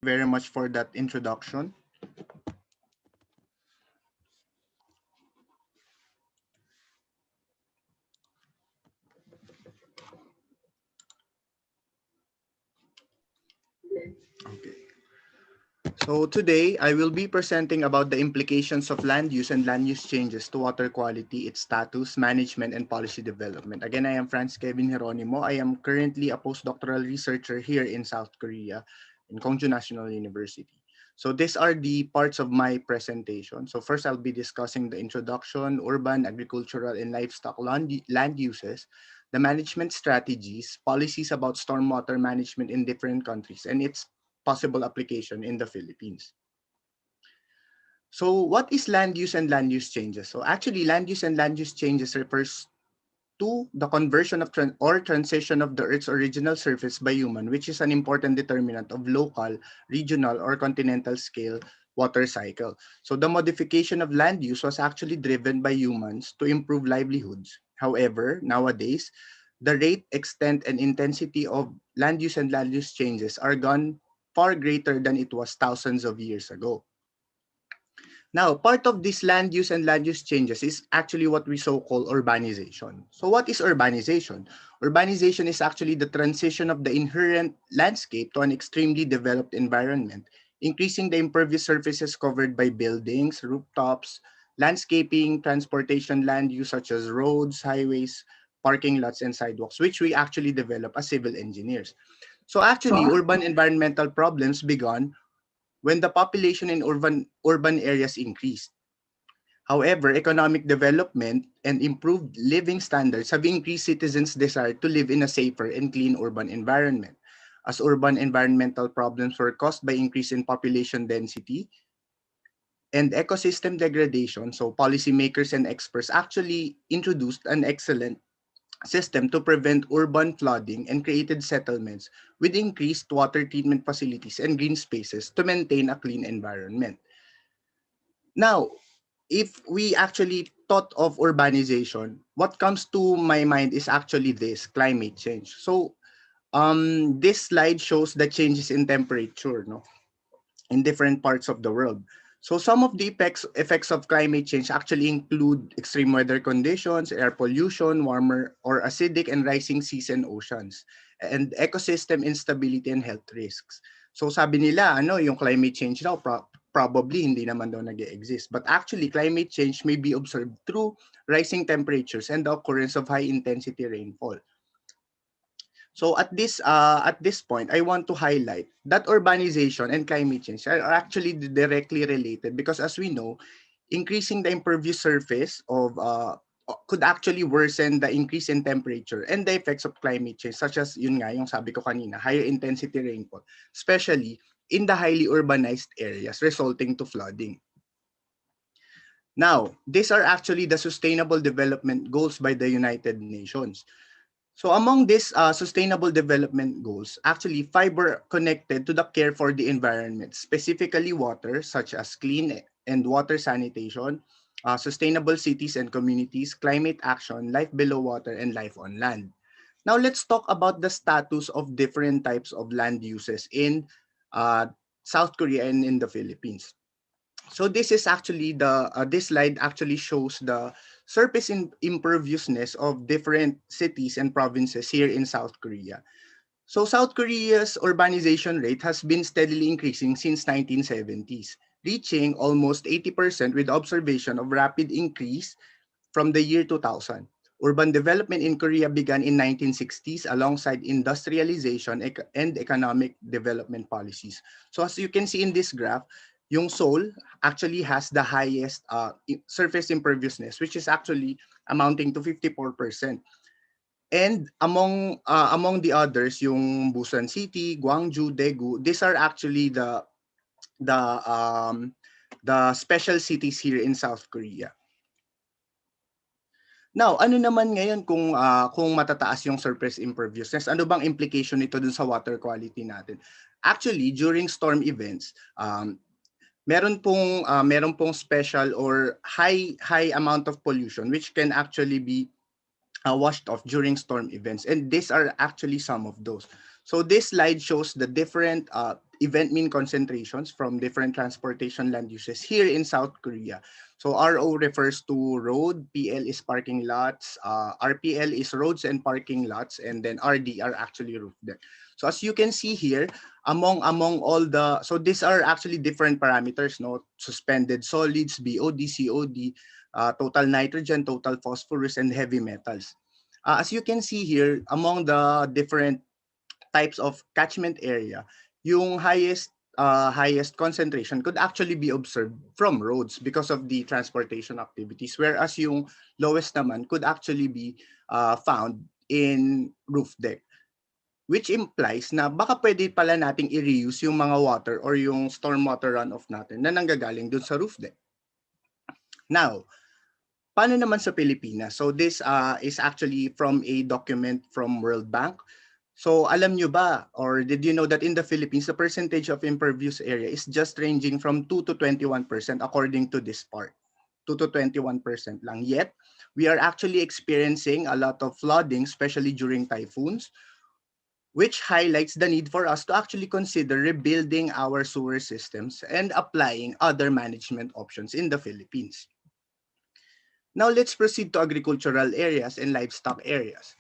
very much for that introduction. Okay. So today I will be presenting about the implications of land use and land use changes to water quality, its status, management, and policy development. Again, I am Franz Kevin Geronimo. I am currently a postdoctoral researcher here in South Korea in Kongju National University. So these are the parts of my presentation. So first I'll be discussing the introduction, urban, agricultural, and livestock land uses, the management strategies, policies about stormwater management in different countries, and its possible application in the Philippines. So what is land use and land use changes? So actually land use and land use changes refers to the conversion of or transition of the Earth's original surface by human, which is an important determinant of local, regional, or continental scale water cycle. So the modification of land use was actually driven by humans to improve livelihoods. However, nowadays, the rate, extent, and intensity of land use and land use changes are gone far greater than it was thousands of years ago. Now, part of this land use and land use changes is actually what we so-call urbanization. So what is urbanization? Urbanization is actually the transition of the inherent landscape to an extremely developed environment, increasing the impervious surfaces covered by buildings, rooftops, landscaping, transportation land use such as roads, highways, parking lots, and sidewalks, which we actually develop as civil engineers. So actually, urban environmental problems began when the population in urban areas increased. However, economic development and improved living standards have increased citizens' desire to live in a safer and clean urban environment. As urban environmental problems were caused by increase in population density and ecosystem degradation, so policymakers and experts actually introduced an excellent system to prevent urban flooding and created settlements with increased water treatment facilities and green spaces to maintain a clean environment. Now, if we actually thought of urbanization, what comes to my mind is actually this climate change. So, this slide shows the changes in temperature, no, in different parts of the world. So some of the effects of climate change actually include extreme weather conditions, air pollution, warmer or acidic and rising seas and oceans, and ecosystem instability and health risks. So sabi nila, yung climate change daw probably hindi naman daw nag-exist. But actually, climate change may be observed through rising temperatures and the occurrence of high intensity rainfall. So at this point, I want to highlight that urbanization and climate change are actually directly related because as we know, increasing the impervious surface of could actually worsen the increase in temperature and the effects of climate change such as yun nga yung sabi ko kanina, higher intensity rainfall, especially in the highly urbanized areas resulting to flooding. Now, these are actually the sustainable development goals by the United Nations. So among these sustainable development goals, actually five were connected to the care for the environment, specifically water, such as clean and water sanitation, sustainable cities and communities, climate action, life below water, and life on land. Now let's talk about the status of different types of land uses in uh, South Korea and in the Philippines. So this is actually this slide actually shows the surface imperviousness of different cities and provinces here in South Korea. So South Korea's urbanization rate has been steadily increasing since 1970s, reaching almost 80% with observation of rapid increase from the year 2000. Urban development in Korea began in 1960s alongside industrialization and economic development policies. So as you can see in this graph, yung Seoul actually has the highest surface imperviousness, which is actually amounting to 54%. And among the others, yung Busan City, Gwangju, Daegu, these are actually the um, the special cities here in South Korea. Now, ano naman ngayon kung matataas yung surface imperviousness, ano bang implication nito dun sa water quality natin? Actually, during storm events, meron pong special or high amount of pollution which can actually be washed off during storm events, and these are actually some of those. So this slide shows the different event mean concentrations from different transportation land uses here in South Korea. So RO refers to road, PL is parking lots, RPL is roads and parking lots, and then RD are actually roof deck. So as you can see here, among all the, so these are actually different parameters, no? Suspended solids, BOD, COD, total nitrogen, total phosphorus, and heavy metals. As you can see here, among the different types of catchment area, yung highest concentration could actually be observed from roads because of the transportation activities, whereas yung lowest naman could actually be found in roof deck, which implies na baka pwede pala nating i-reuse yung mga water or yung stormwater runoff natin na nanggagaling dun sa roof deck. Now, paano naman sa Pilipinas? So this is actually from a document from World Bank. So alam nyo ba, or did you know that in the Philippines, the percentage of impervious area is just ranging from 2 to 21% according to this part. 2 to 21% lang. Yet, we are actually experiencing a lot of flooding, especially during typhoons, which highlights the need for us to actually consider rebuilding our sewer systems and applying other management options in the Philippines. Now let's proceed to agricultural areas and livestock areas.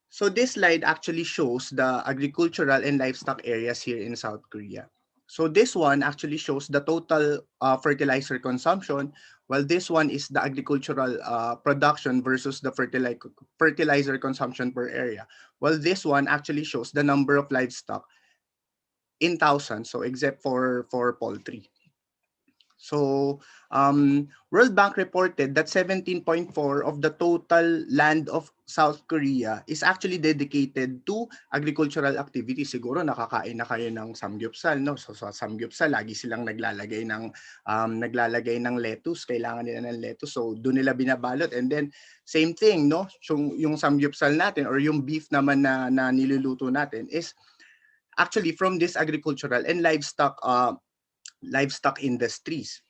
So this slide actually shows the agricultural and livestock areas here in South Korea. So this one actually shows the total fertilizer consumption, while this one is the agricultural production versus the fertilizer consumption per area. While this one actually shows the number of livestock in thousands, so except for poultry. So World Bank reported that 17.4 of the total land of South Korea is actually dedicated to agricultural activities. Siguro nakakain na kayo ng samgyupsal, no? So sa samgyupsal lagi silang naglalagay ng lettuce, kailangan nila ng lettuce. So doon nila binabalot, and then same thing, no? Yung samgyupsal natin or yung beef naman na niluluto natin is actually from this agricultural and livestock industries.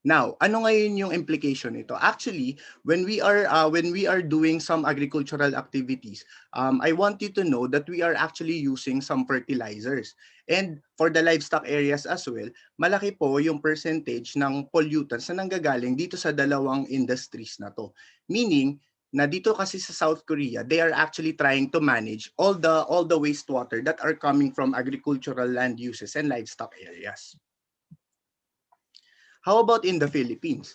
Now, ano ngayon yung implication nito? Actually, when we are doing some agricultural activities, I want you to know that we are actually using some fertilizers. And for the livestock areas as well, malaki po yung percentage ng pollutants na nanggagaling dito sa dalawang industries na to. Meaning, na dito kasi sa South Korea, they are actually trying to manage all the wastewater that are coming from agricultural land uses and livestock areas. How about in the Philippines?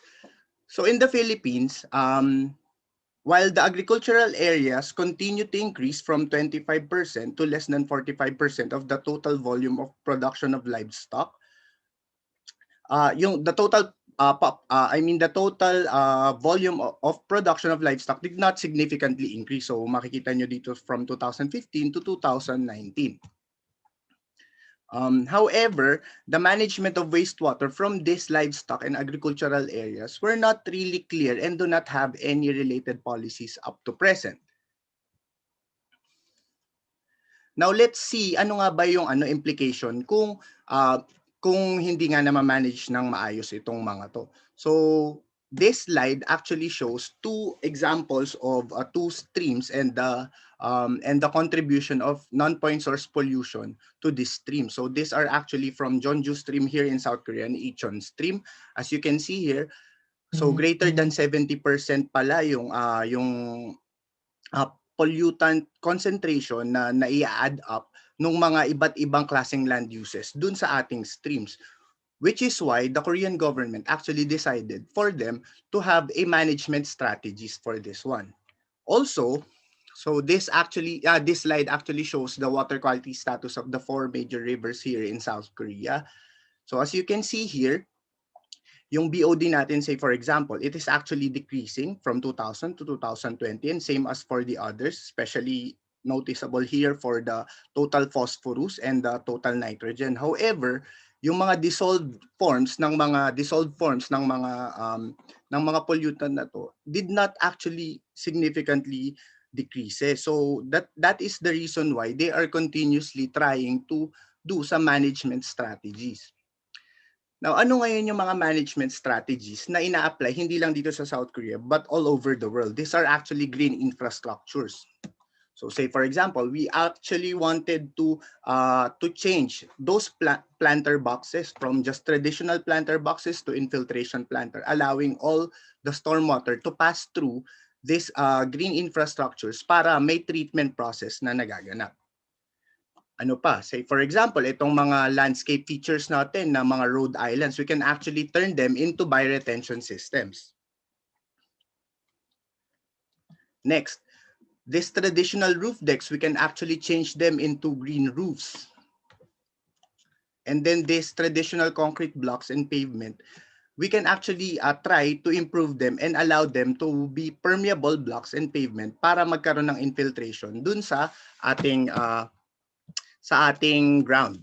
So in the Philippines, while the agricultural areas continue to increase from 25% to less than 45% of the total volume of production of livestock, the total volume of production of livestock did not significantly increase. So makikita nyo dito from 2015 to 2019. However, the management of wastewater from these livestock and agricultural areas were not really clear and do not have any related policies up to present. Now let's see ano nga ba yung implication kung hindi nga na ma-manage ng maayos itong mga to. So this slide actually shows two examples of two streams and the contribution of non-point source pollution to this stream. So these are actually from Jeonju stream here in South Korea and Icheon stream. As you can see here, so greater than 70% pala yung pollutant concentration na nai-add up ng mga iba't ibang klaseng land uses dun sa ating streams. Which is why the Korean government actually decided for them to have a management strategies for this one. Also, so this slide actually shows the water quality status of the 4 major rivers here in South Korea. So as you can see here, yung BOD natin, say for example, it is actually decreasing from 2000 to 2020, and same as for the others, especially noticeable here for the total phosphorus and the total nitrogen. However, yung mga dissolved forms ng mga pollutant na to did not actually significantly decreases. So that is the reason why they are continuously trying to do some management strategies. Now, ano ngayon yung mga management strategies na ina-apply hindi lang dito sa South Korea but all over the world? These are actually green infrastructures. So say for example, we actually wanted to change those planter boxes from just traditional planter boxes to infiltration planter, allowing all the stormwater to pass through these green infrastructures para may treatment process na nagaganap. Ano pa, say for example, itong mga landscape features natin na mga road islands, we can actually turn them into bioretention systems. Next, these traditional roof decks, we can actually change them into green roofs. And then these traditional concrete blocks and pavement, we can actually try to improve them and allow them to be permeable blocks and pavement para magkaroon ng infiltration dun sa ating ground.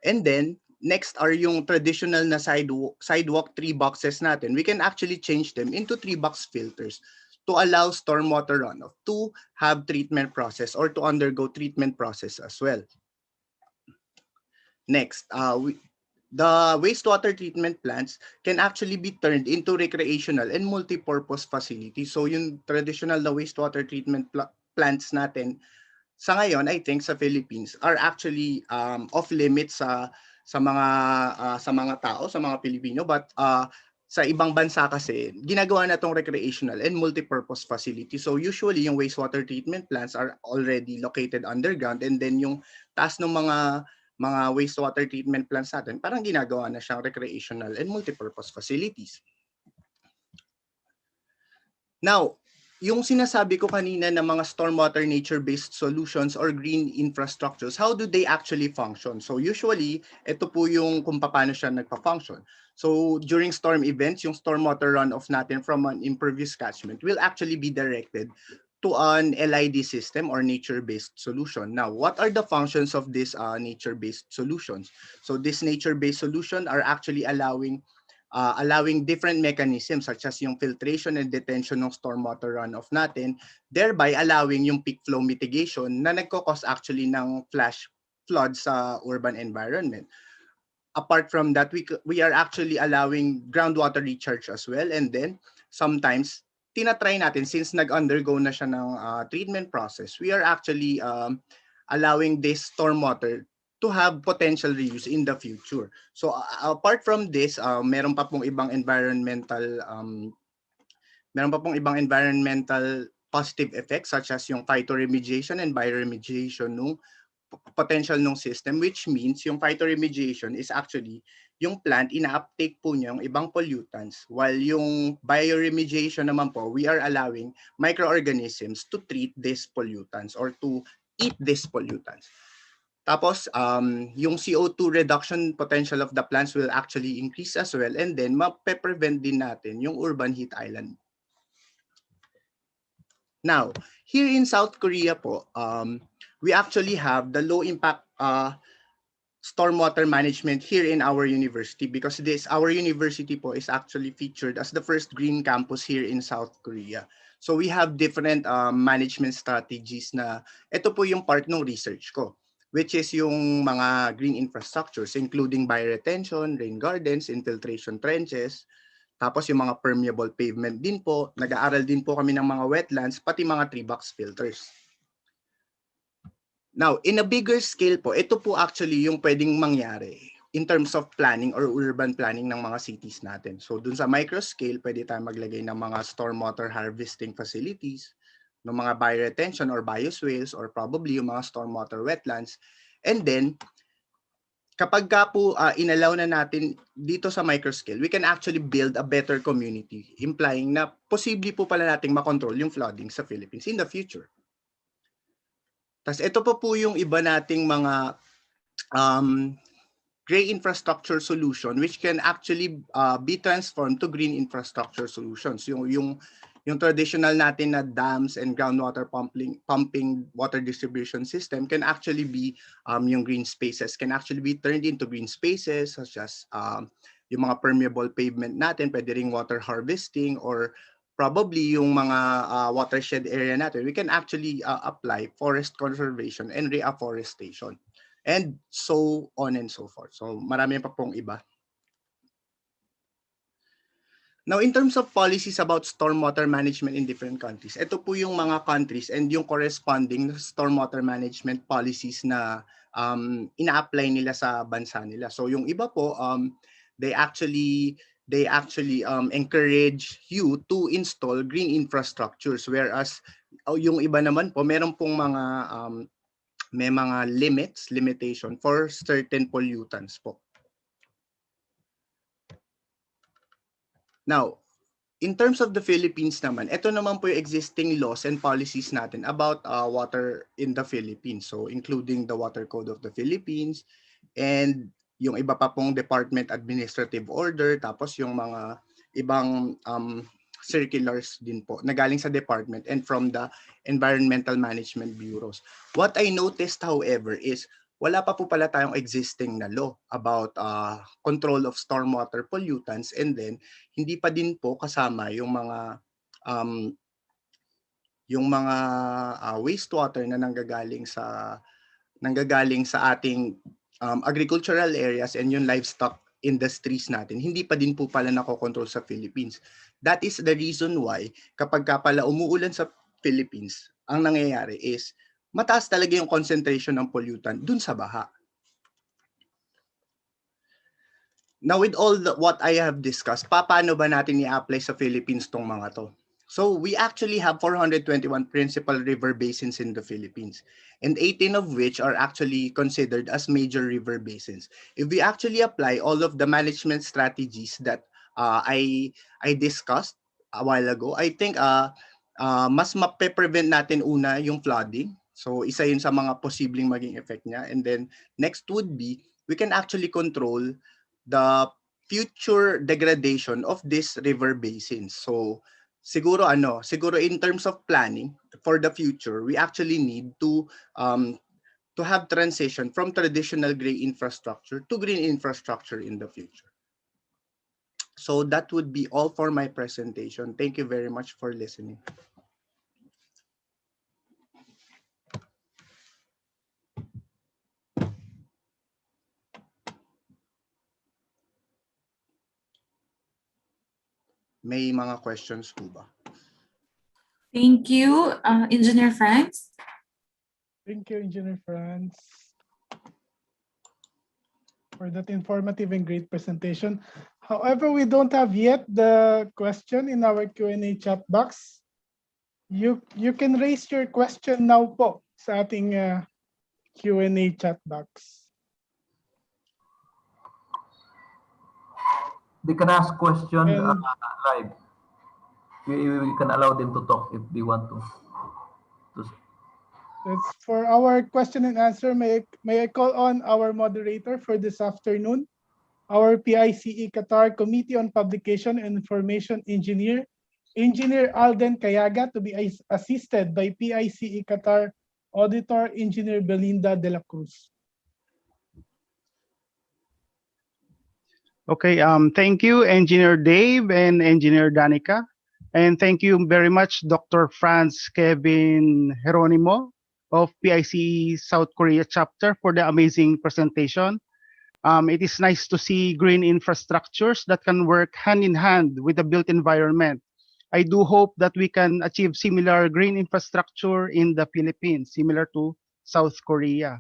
And then, next are yung traditional na sidewalk tree boxes natin. We can actually change them into tree box filters to allow stormwater runoff to have treatment process or to undergo treatment process as well. Next, the wastewater treatment plants can actually be turned into recreational and multi-purpose facilities. So yung traditional na wastewater treatment plants natin, sa ngayon, I think sa Philippines are actually off limits sa mga tao, sa mga Pilipino, but sa ibang bansa kasi ginagawa na tong recreational and multi-purpose facility. So usually yung wastewater treatment plants are already located underground, and then yung taas ng mga wastewater treatment plants natin parang ginagawa na siyang recreational and multi-purpose facilities. Now, yung sinasabi ko kanina na mga stormwater nature-based solutions or green infrastructures, how do they actually function? So usually, ito po yung kung paano siya nagpa-function. So during storm events, yung stormwater runoff natin from an impervious catchment will actually be directed to an LID system or nature-based solution. Now, what are the functions of these nature-based solutions? So this nature-based solution are actually allowing different mechanisms such as yung filtration and detention ng stormwater runoff natin, thereby allowing yung peak flow mitigation na nagkakos actually ng flash floods sa urban environment. Apart from that, we are actually allowing groundwater recharge as well, and then sometimes tinatry natin since nag-undergo na siya ng treatment process, we are actually allowing this stormwater to have potential reuse in the future. So apart from this, meron pa pong ibang environmental positive effects such as yung phytoremediation and bioremediation ng potential ng system, which means yung phytoremediation is actually yung plant ina-uptake po niya yung ibang pollutants, while yung bioremediation naman po, we are allowing microorganisms to treat these pollutants or to eat these pollutants. Tapos, yung CO2 reduction potential of the plants will actually increase as well, and then mape-prevent din natin yung urban heat island. Now, here in South Korea po, we actually have the low impact stormwater management here in our university, because our university po is actually featured as the first green campus here in South Korea. So we have different management strategies na ito po yung part ng research ko, which is yung mga green infrastructures including bioretention, rain gardens, infiltration trenches, tapos yung mga permeable pavement din po. Nag-aaral din po kami ng mga wetlands, pati mga tree box filters. Now, in a bigger scale po, ito po actually yung pwedeng mangyari in terms of planning or urban planning ng mga cities natin. So dun sa micro scale, pwede tayo maglagay ng mga stormwater harvesting facilities, ng mga bioretention or bioswales, or probably yung mga stormwater wetlands. And then, kapag po inalaw na natin dito sa microscale, we can actually build a better community, implying na posible po pala nating makontrol yung flooding sa Philippines in the future. Tapos ito po yung iba nating mga gray infrastructure solution which can actually be transformed to green infrastructure solutions. Yung traditional natin na dams and groundwater pumping water distribution system can actually be yung green spaces, can actually be turned into green spaces such as yung mga permeable pavement natin, pwede ring water harvesting, or probably yung mga watershed area natin, we can actually apply forest conservation and reforestation, and so on and so forth. So marami pa pong iba. Now, in terms of policies about stormwater management in different countries, ito po yung mga countries and yung corresponding stormwater management policies na ina-apply nila sa bansa nila. So yung iba po, they actually encourage you to install green infrastructures, whereas yung iba naman po meron pong mga may mga limitation for certain pollutants po. Now, in terms of the Philippines naman, ito naman po yung existing laws and policies natin about water in the Philippines. So including the Water Code of the Philippines and yung iba pa pong department administrative order, tapos yung mga ibang circulars din po na galing sa department and from the environmental management bureaus. What I noticed, however, is wala pa po pala tayong existing na law about control of stormwater pollutants, and then hindi pa din po kasama yung mga wastewater na nanggagaling sa ating agricultural areas and yung livestock industries natin, hindi pa din po pala nakokontrol sa Philippines. That is the reason why kapag ka pala umuulan sa Philippines, ang nangyayari is mataas talaga yung concentration ng pollutant dun sa baha. Now, with all what I have discussed, paano ba natin i-apply sa Philippines tong mga to? So we actually have 421 principal river basins in the Philippines, and 18 of which are actually considered as major river basins. If we actually apply all of the management strategies that I discussed a while ago, I think mas mape-prevent natin una yung flooding. So isa yun sa mga posibleng maging effect niya. And then next would be, we can actually control the future degradation of these river basins. So siguro in terms of planning for the future, we actually need to have transition from traditional gray infrastructure to green infrastructure in the future. So that would be all for my presentation. Thank you very much for listening. May mga questions po ba? Thank you, Engineer Franz. Thank you, Engineer Franz, for that informative and great presentation. However, we don't have yet the question in our Q&A chat box. You can raise your question now po sa ating Q&A chat box. They can ask questions live. We can allow them to talk if they want to. That's for our question and answer. May I call on our moderator for this afternoon, our PICE Qatar Committee on Publication and Information Engineer, Engineer Alden Kayaga, to be assisted by PICE Qatar Auditor Engineer Belinda de la Cruz. Okay, thank you, Engineer Dave and Engineer Danica. And thank you very much, Dr. Franz Kevin Geronimo of PICE South Korea chapter, for the amazing presentation. It is nice to see green infrastructures that can work hand in hand with the built environment. I do hope that we can achieve similar green infrastructure in the Philippines, similar to South Korea.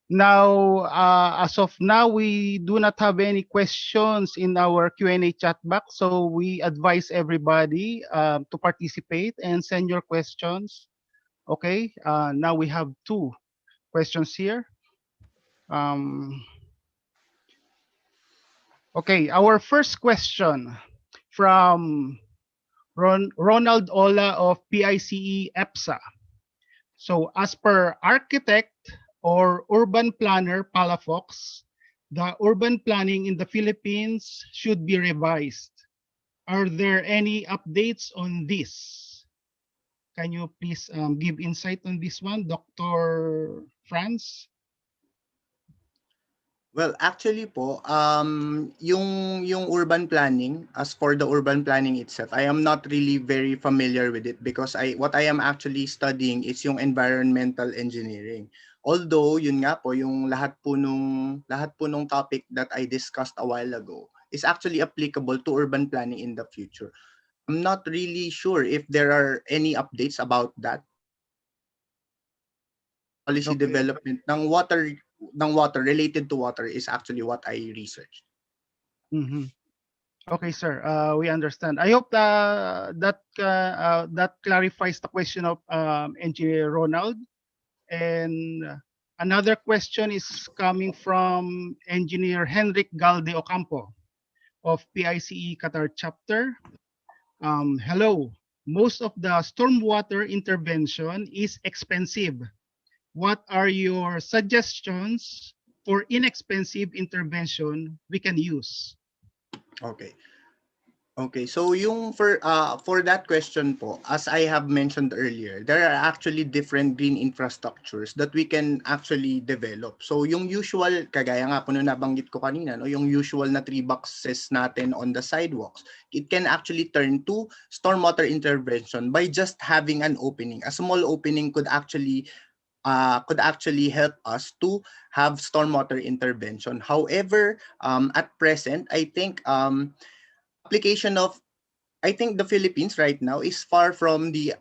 Now, as of now, we do not have any questions in our Q&A chat box, so we advise everybody to participate and send your questions. Okay, now we have 2 questions here. Okay, our first question from Ronald Ola of PICE EPSA. So as per architect or urban planner Palafox, the urban planning in the Philippines should be revised. Are there any updates on this? Can you please give insight on this one, Dr. Franz? Well, actually po, yung urban planning, as for the urban planning itself, I am not really very familiar with it because what I am actually studying is yung environmental engineering. Although yun nga po yung lahat po nung topic that I discussed a while ago is actually applicable to urban planning in the future. I'm not really sure if there are any updates about that. Policy Okay. development ng water related to water is actually what I researched. Mhm. Okay, sir. We understand. I hope that clarifies the question of Engineer Ronald. And another question is coming from Engineer Henrik Galde Ocampo of PICE Qatar chapter. Hello. Most of the stormwater intervention is expensive. What are your suggestions for inexpensive intervention we can use? Okay. Okay, so yung for that question po, as I have mentioned earlier, there are actually different green infrastructures that we can actually develop. So yung usual, kagaya nga po nung nabanggit ko kanina, no, yung usual na tree boxes natin on the sidewalks, it can actually turn to stormwater intervention by just having an opening. A small opening could actually help us to have stormwater intervention. However, at present, application of I think the Philippines right now is far from the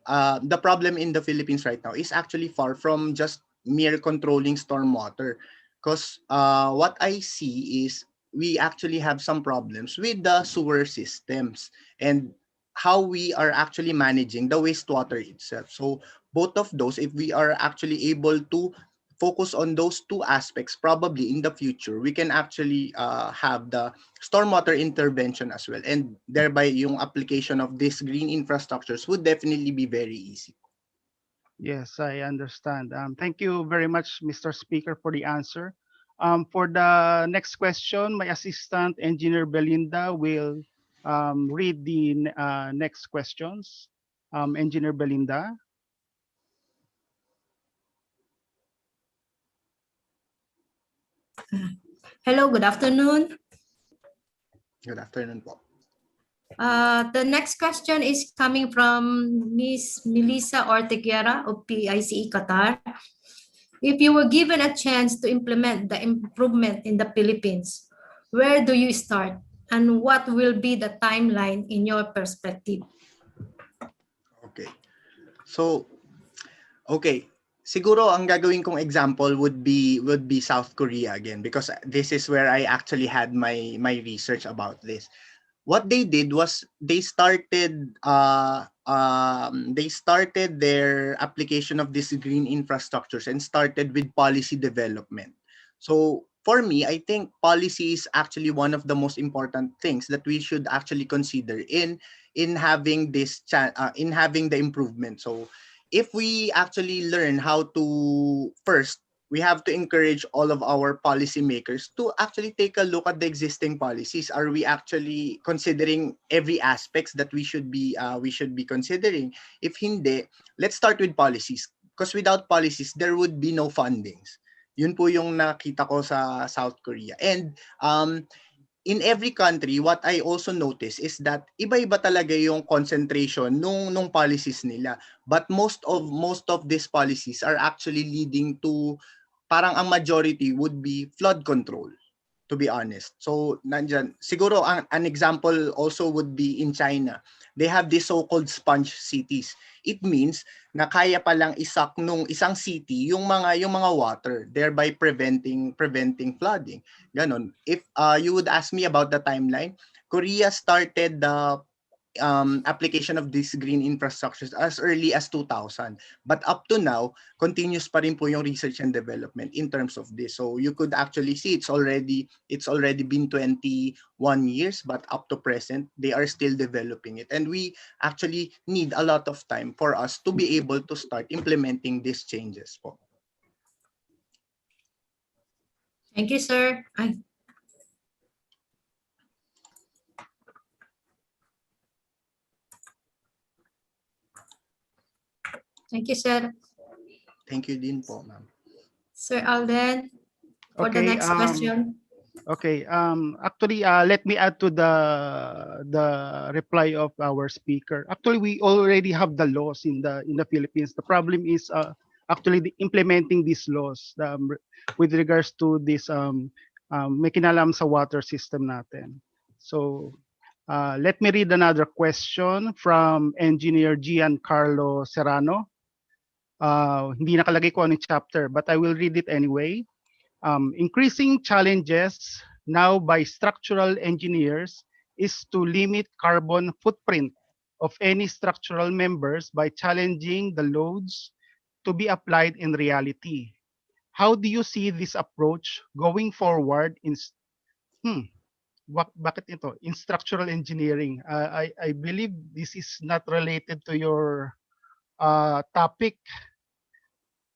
problem in the Philippines right now is actually far from just mere controlling stormwater, because what I see is we actually have some problems with the sewer systems and how we are actually managing the wastewater itself. So both of those, if we are actually able to focus on those two aspects, probably in the future we can actually have the stormwater intervention as well, and thereby yung application of these green infrastructures would definitely be very easy. Yes, I understand. Thank you very much, Mr. Speaker, for the answer. For the next question, my assistant, Engineer Belinda, will read the next questions. Engineer Belinda. Hello, good afternoon. Good afternoon po. The next question is coming from Ms. Melissa Orteguera of PICE Qatar. If you were given a chance to implement the improvement in the Philippines, where do you start? And what will be the timeline in your perspective? Okay. So, okay. Siguro ang gagawin kong example would be South Korea again, because this is where I actually had my research about this. What they did was they started their application of these green infrastructures and started with policy development. So for me, I think policy is actually one of the most important things that we should actually consider in having in having the improvement. So if we actually learn how to first, we have to encourage all of our policymakers to actually take a look at the existing policies. Are we actually considering every aspects that we should be considering? If hindi, let's start with policies. Because without policies, there would be no fundings. Yun po yung nakita ko sa South Korea. And in every country, what I also notice is that iba-iba talaga yung concentration nung policies nila. But most of these policies are actually leading to, parang ang majority would be flood control, to be honest. So nandyan, siguro an example also would be in China. They have these so-called sponge cities. It means na kaya palang isak nung isang city yung mga water, thereby preventing flooding. Ganon. If you would ask me about the timeline, Korea started the application of these green infrastructures as early as 2000, but up to now continuous pa rin po yung research and development in terms of this. So you could actually see it's already been 21 years, but up to present they are still developing it, and we actually need a lot of time for us to be able to start implementing these changes po. Thank you, sir. Thank you, sir. Thank you din po, ma'am. Sir Alden, for the next question. Okay. Actually, let me add to the reply of our speaker. Actually, we already have the laws in the Philippines. The problem is actually implementing these laws with regards to this may kinalam sa water system natin. So let me read another question from Engineer Giancarlo Serrano. Hindi nakalagay ko ano yung chapter, but I will read it anyway. Increasing challenges now by structural engineers is to limit carbon footprint of any structural members by challenging the loads to be applied in reality. How do you see this approach going forward bakit ito? In structural engineering? I believe this is not related to your topic.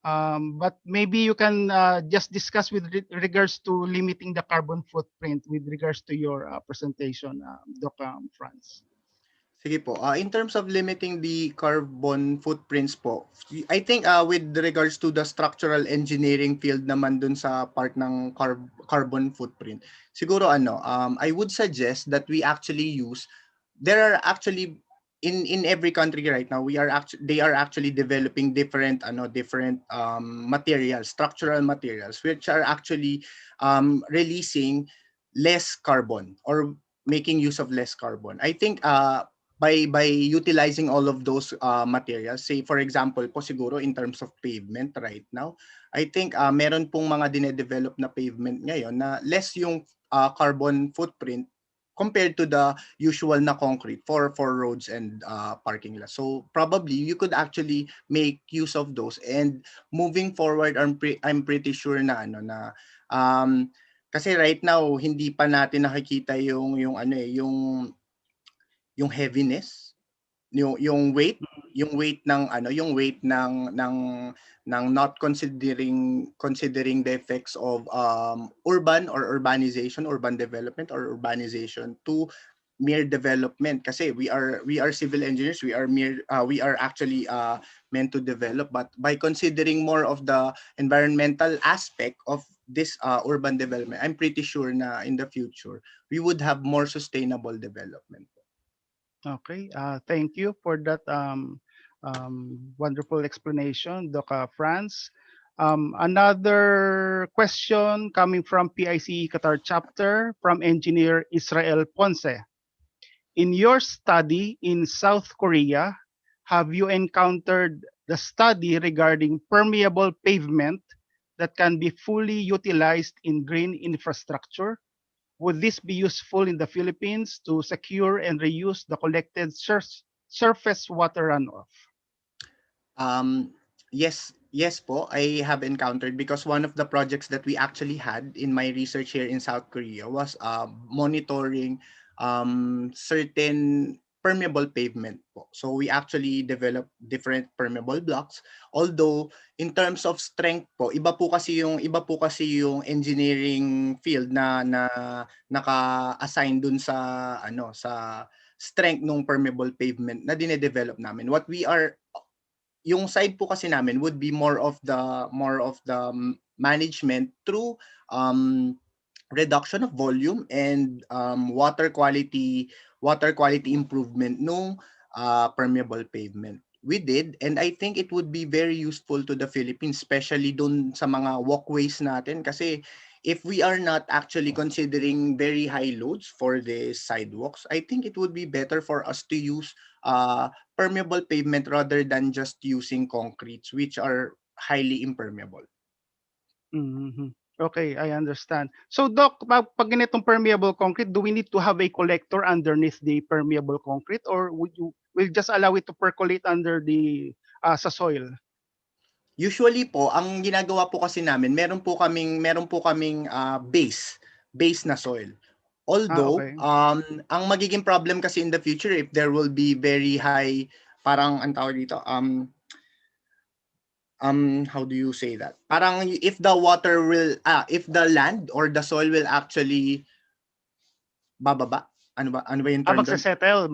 But maybe you can just discuss with regards to limiting the carbon footprint with regards to your presentation, Doc Franz. Sige po. In terms of limiting the carbon footprints po, I think with regards to the structural engineering field naman dun sa part ng carbon footprint, siguro I would suggest that we actually use, there are actually in every country right now, they are actually developing different materials, structural materials, which are actually releasing less carbon or making use of less carbon. I think by utilizing all of those materials, say for example po siguro in terms of pavement right now, I think meron pong mga dinedevelop na pavement ngayon na less yung carbon footprint compared to the usual na concrete for roads and parking lots. So probably you could actually make use of those, and moving forward I'm pretty sure na kasi right now hindi pa natin nakikita yung heaviness, yung weight ng not considering the effects of urban development or urbanization to mere development, kasi we are civil engineers, we are actually meant to develop, but by considering more of the environmental aspect of this urban development, I'm pretty sure na in the future we would have more sustainable development. Okay, thank you for that wonderful explanation, Doc Franz. Another question coming from PICE Qatar chapter from Engineer Israel Ponce. In your study in South Korea, have you encountered the study regarding permeable pavement that can be fully utilized in green infrastructure? Would this be useful in the Philippines to secure and reuse the collected surface water runoff? Yes po, I have encountered, because one of the projects that we actually had in my research here in South Korea was monitoring certain permeable pavement po. So we actually developed different permeable blocks. Although in terms of strength po, iba po kasi yung engineering field na naka-assign dun sa sa strength ng permeable pavement na dinedevelop namin. Yung side po kasi namin would be more of the management through reduction of volume and water quality improvement nung permeable pavement. We did, and I think it would be very useful to the Philippines, especially dun sa mga walkways natin, kasi if we are not actually considering very high loads for the sidewalks, I think it would be better for us to use permeable pavement rather than just using concretes, which are highly impermeable. Mm-hmm. Okay, I understand. So Doc, pag ganitong permeable concrete, do we need to have a collector underneath the permeable concrete, or will just allow it to percolate under the sa soil? Usually po, ang ginagawa po kasi namin, meron po kaming base na soil. Although, okay. ang magiging problem kasi in the future, if there will be very high, parang ang tawag dito, how do you say that? Parang if the water will, if the land or the soil will actually bababa, ano ba yung term doon?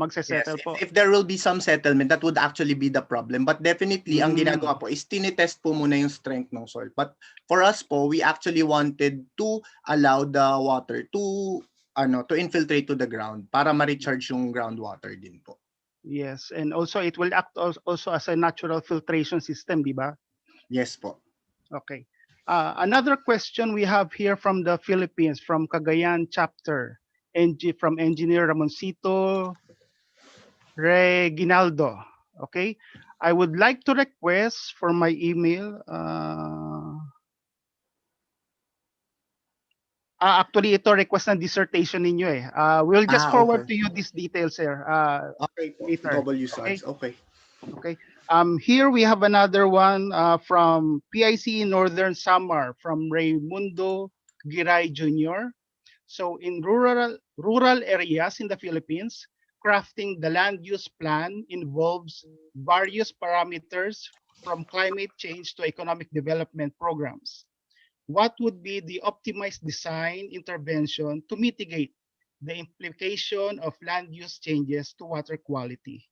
Magse-settle Yes, po. if there will be some settlement, that would actually be the problem. But definitely, ang ginagawa po is tinitest po muna yung strength ng soil. But for us po, we actually wanted to allow the water to infiltrate to the ground para ma-recharge yung groundwater din po. Yes, and also it will act also as a natural filtration system, di ba? Yes po. Okay. Another question we have here from the Philippines, from Cagayan chapter, from Engineer Ramoncito Reginaldo. Okay, I would like to request for my email. Actually, ito request ng dissertation ninyo eh. We'll just forward Okay. to you these details here Okay po. later. WSADS. Okay. Okay. Okay. Here we have another one from PIC Northern Samar from Raymundo Giray Jr. So in rural areas in the Philippines, crafting the land use plan involves various parameters from climate change to economic development programs. What would be the optimized design intervention to mitigate the implication of land use changes to water quality?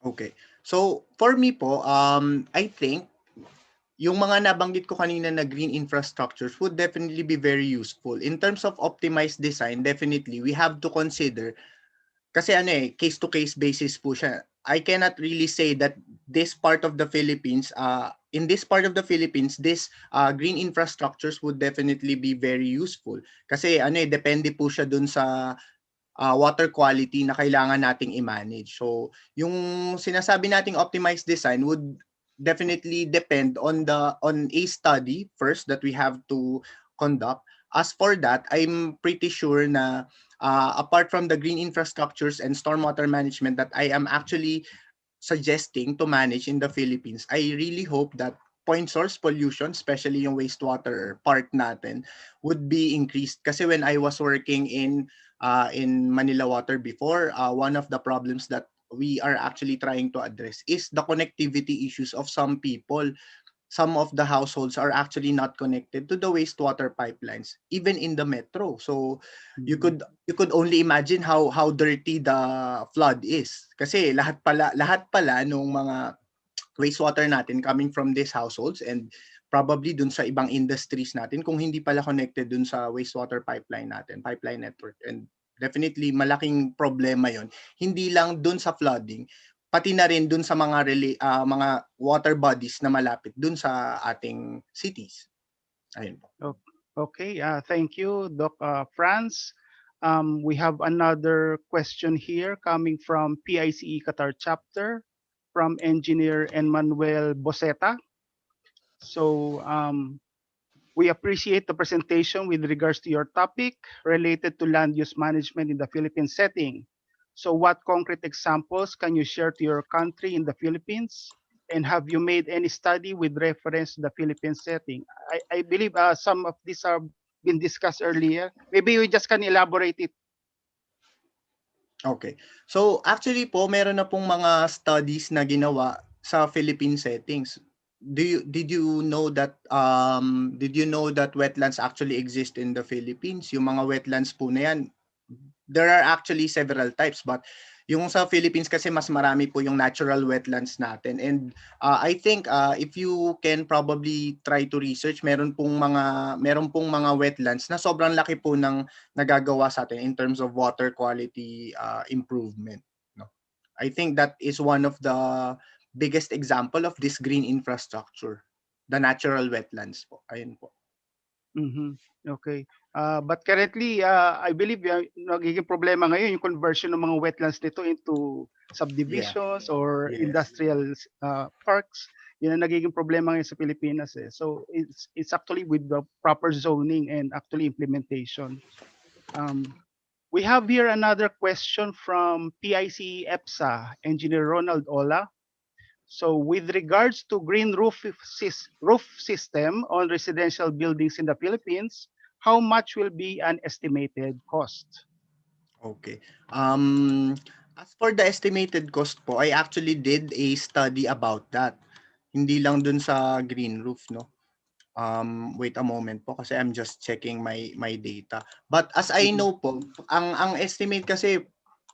Okay. So, for me po, I think yung mga nabanggit ko kanina na green infrastructures would definitely be very useful. In terms of optimized design, definitely, we have to consider, kasi case-to-case basis po siya. I cannot really say that this part of the Philippines, in this part of the Philippines, this green infrastructures would definitely be very useful. Kasi depende po siya dun sa water quality na kailangan nating i-manage. So, yung sinasabi nating optimized design would definitely depend on a study first that we have to conduct. As for that, I'm pretty sure na apart from the green infrastructures and stormwater management that I am actually suggesting to manage in the Philippines, I really hope that point source pollution, especially yung wastewater part natin, would be increased. Kasi when I was working in Manila Water before, one of the problems that we are actually trying to address is the connectivity issues of some people. Some of the households are actually not connected to the wastewater pipelines, even in the metro. So you Mhm. could only imagine how dirty the flood is. Kasi lahat pala nung mga wastewater natin coming from these households and probably dun sa ibang industries natin kung hindi pala connected dun sa wastewater pipeline natin, pipeline network. And definitely malaking problema yon. Hindi lang dun sa flooding, pati na rin dun sa mga water bodies na malapit dun sa ating cities. Ayun po. Okay, thank you, Doc Franz. We have another question here coming from PICE Qatar chapter from Engineer Emmanuel Boseta. So we appreciate the presentation with regards to your topic related to land use management in the Philippine setting. So what concrete examples can you share to your country in the Philippines? And have you made any study with reference to the Philippine setting? I believe some of these are been discussed earlier. Maybe you just can elaborate it. Okay. So actually po meron na pong mga studies na ginawa sa Philippine settings. Did you know that wetlands actually exist in the Philippines? Yung mga wetlands po na yan, there are actually several types, but yung sa Philippines kasi mas marami po yung natural wetlands natin. And I think if you can probably try to research, meron pong mga wetlands na sobrang laki po ng nagagawa sa atin in terms of water quality improvement. No? I think that is one of the biggest example of this green infrastructure, the natural wetlands po. Ayun po. Mhm. Okay. But currently, I believe nagiging problema ngayon yung conversion ng mga wetlands nito into subdivisions or Yes. industrial parks. Yun ang nagiging problema ngayon sa Pilipinas eh. So it's actually with the proper zoning and actually implementation. We have here another question from PIC EPSA, Engineer Ronald Ola. So with regards to green roof system on residential buildings in the Philippines, how much will be an estimated cost? Okay. As for the estimated cost po, I actually did a study about that. Hindi lang dun sa green roof, no? Wait a moment po kasi I'm just checking my data. But as I know po, ang estimate kasi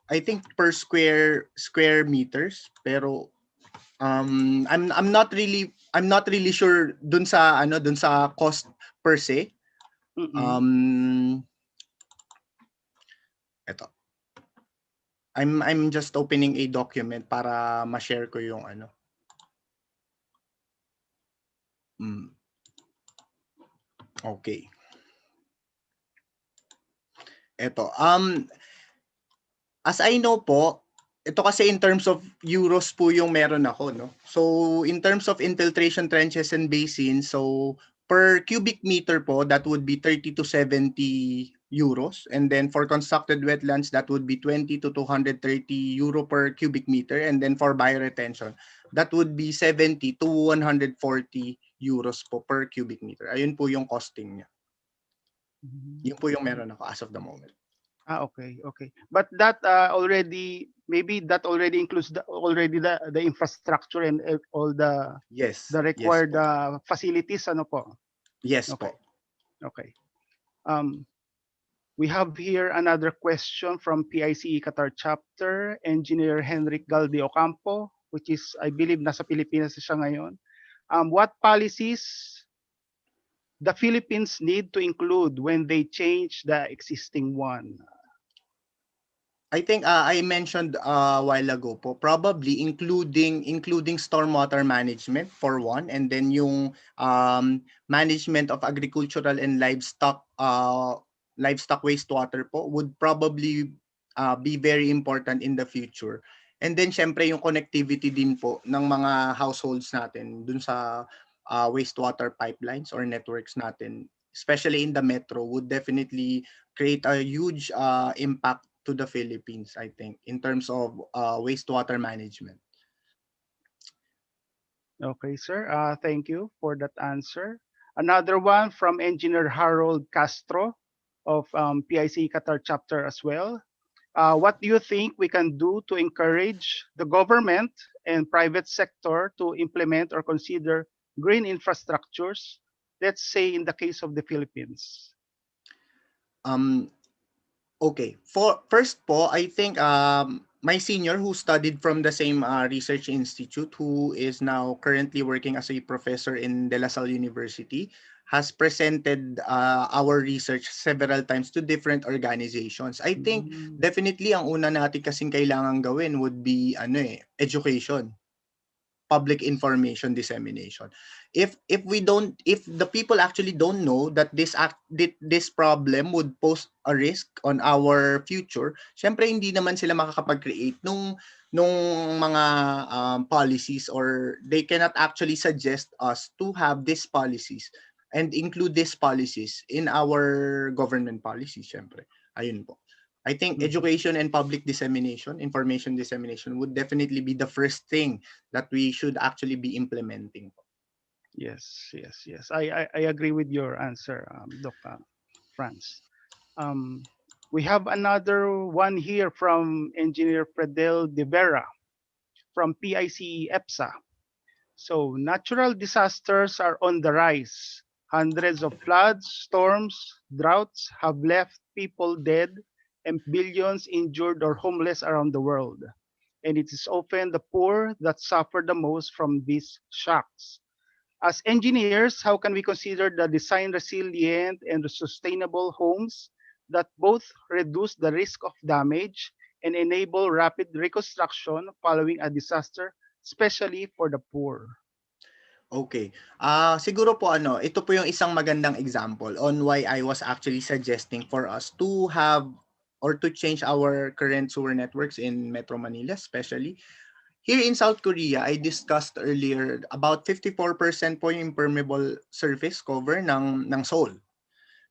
I think per square meters, pero I'm not really sure dun sa cost per se. Eto. I'm just opening a document para ma-share ko yung ano. Okay. Eto, as I know po, ito kasi in terms of euros po yung meron ako, no? So, in terms of infiltration trenches and basins, so per cubic meter po, that would be 30 to 70 euros. And then for constructed wetlands, that would be 20 to 230 euro per cubic meter. And then for bioretention, that would be 70 to 140 euros po per cubic meter. Ayun po yung costing niya. Yun po yung meron ako as of the moment. Okay, okay. But that already, maybe that already includes the infrastructure and all the Yes. required Yes po. facilities, ano po? Yes Okay. po. Okay. We have here another question from PICE Qatar chapter, Engineer Henrik Galde Ocampo, which is, I believe, nasa Pilipinas siya ngayon. What policies the Philippines need to include when they change the existing one? I think I mentioned a while ago po, probably including stormwater management for one, and then yung management of agricultural and livestock wastewater po would probably be very important in the future. And then syempre yung connectivity din po ng mga households natin dun sa wastewater pipelines or networks natin, especially in the metro, would definitely create a huge impact to the Philippines, I think, in terms of wastewater management. Okay, sir. Thank you for that answer. Another one from Engineer Harold Castro of PIC Qatar chapter as well. What do you think we can do to encourage the government and private sector to implement or consider green infrastructures, let's say in the case of the Philippines? Okay. First po, I think my senior who studied from the same research institute, who is now currently working as a professor in De La Salle University, has presented our research several times to different organizations. I think definitely ang una natin kasing kailangan gawin would be education, public information dissemination. If the people actually don't know that this problem would pose a risk on our future, syempre hindi naman sila makakapag-create nung mga policies, or they cannot actually suggest us to have these policies and include these policies in our government policies, syempre. Ayun po. I think education and public dissemination, information dissemination would definitely be the first thing that we should actually be implementing. Yes, yes, yes. I agree with your answer, Dr. Franz. We have another one here from Engineer Fredel de Vera from PIC EPSA. So natural disasters are on the rise. Hundreds of floods, storms, droughts have left people dead and billions injured or homeless around the world. And it is often the poor that suffer the most from these shocks. As engineers, how can we consider the design resilient and sustainable homes that both reduce the risk of damage and enable rapid reconstruction following a disaster, especially for the poor? Okay. Siguro po ito po yung isang magandang example on why I was actually suggesting for us to have or to change our current sewer networks in Metro Manila, especially. Here in South Korea, I discussed earlier about 54% po yung impermeable surface cover ng Seoul.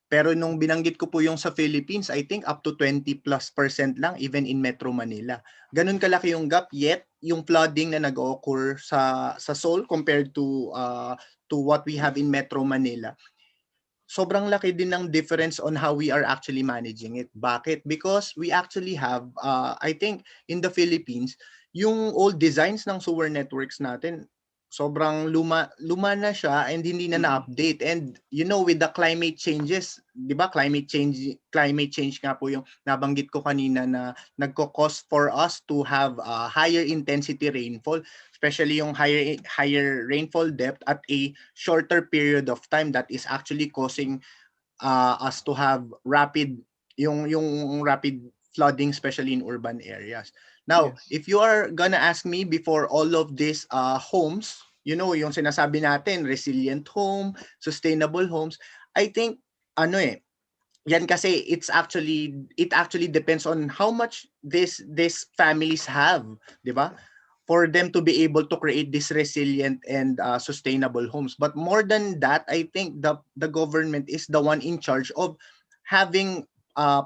Pero nung binanggit ko po yung sa Philippines, I think up to 20+% lang even in Metro Manila. Ganun kalaki yung gap, yet yung flooding na nag-occur sa Seoul compared to what we have in Metro Manila, sobrang laki din ng difference on how we are actually managing it. Bakit? Because we actually have, I think in the Philippines, yung old designs ng sewer networks natin, sobrang luma na siya and hindi na na-update. And with the climate changes, 'di ba? Climate change nga po yung nabanggit ko kanina na nagko-cause for us to have higher intensity rainfall, especially yung higher rainfall depth at a shorter period of time, that is actually causing us to have rapid flooding, especially in urban areas. Now, Yes. if you are gonna ask me, before all of these homes, yung sinasabi natin, resilient home, sustainable homes, I think yan kasi it actually depends on how much these families have, di ba? For them to be able to create this resilient and sustainable homes. But more than that, I think the government is the one in charge of having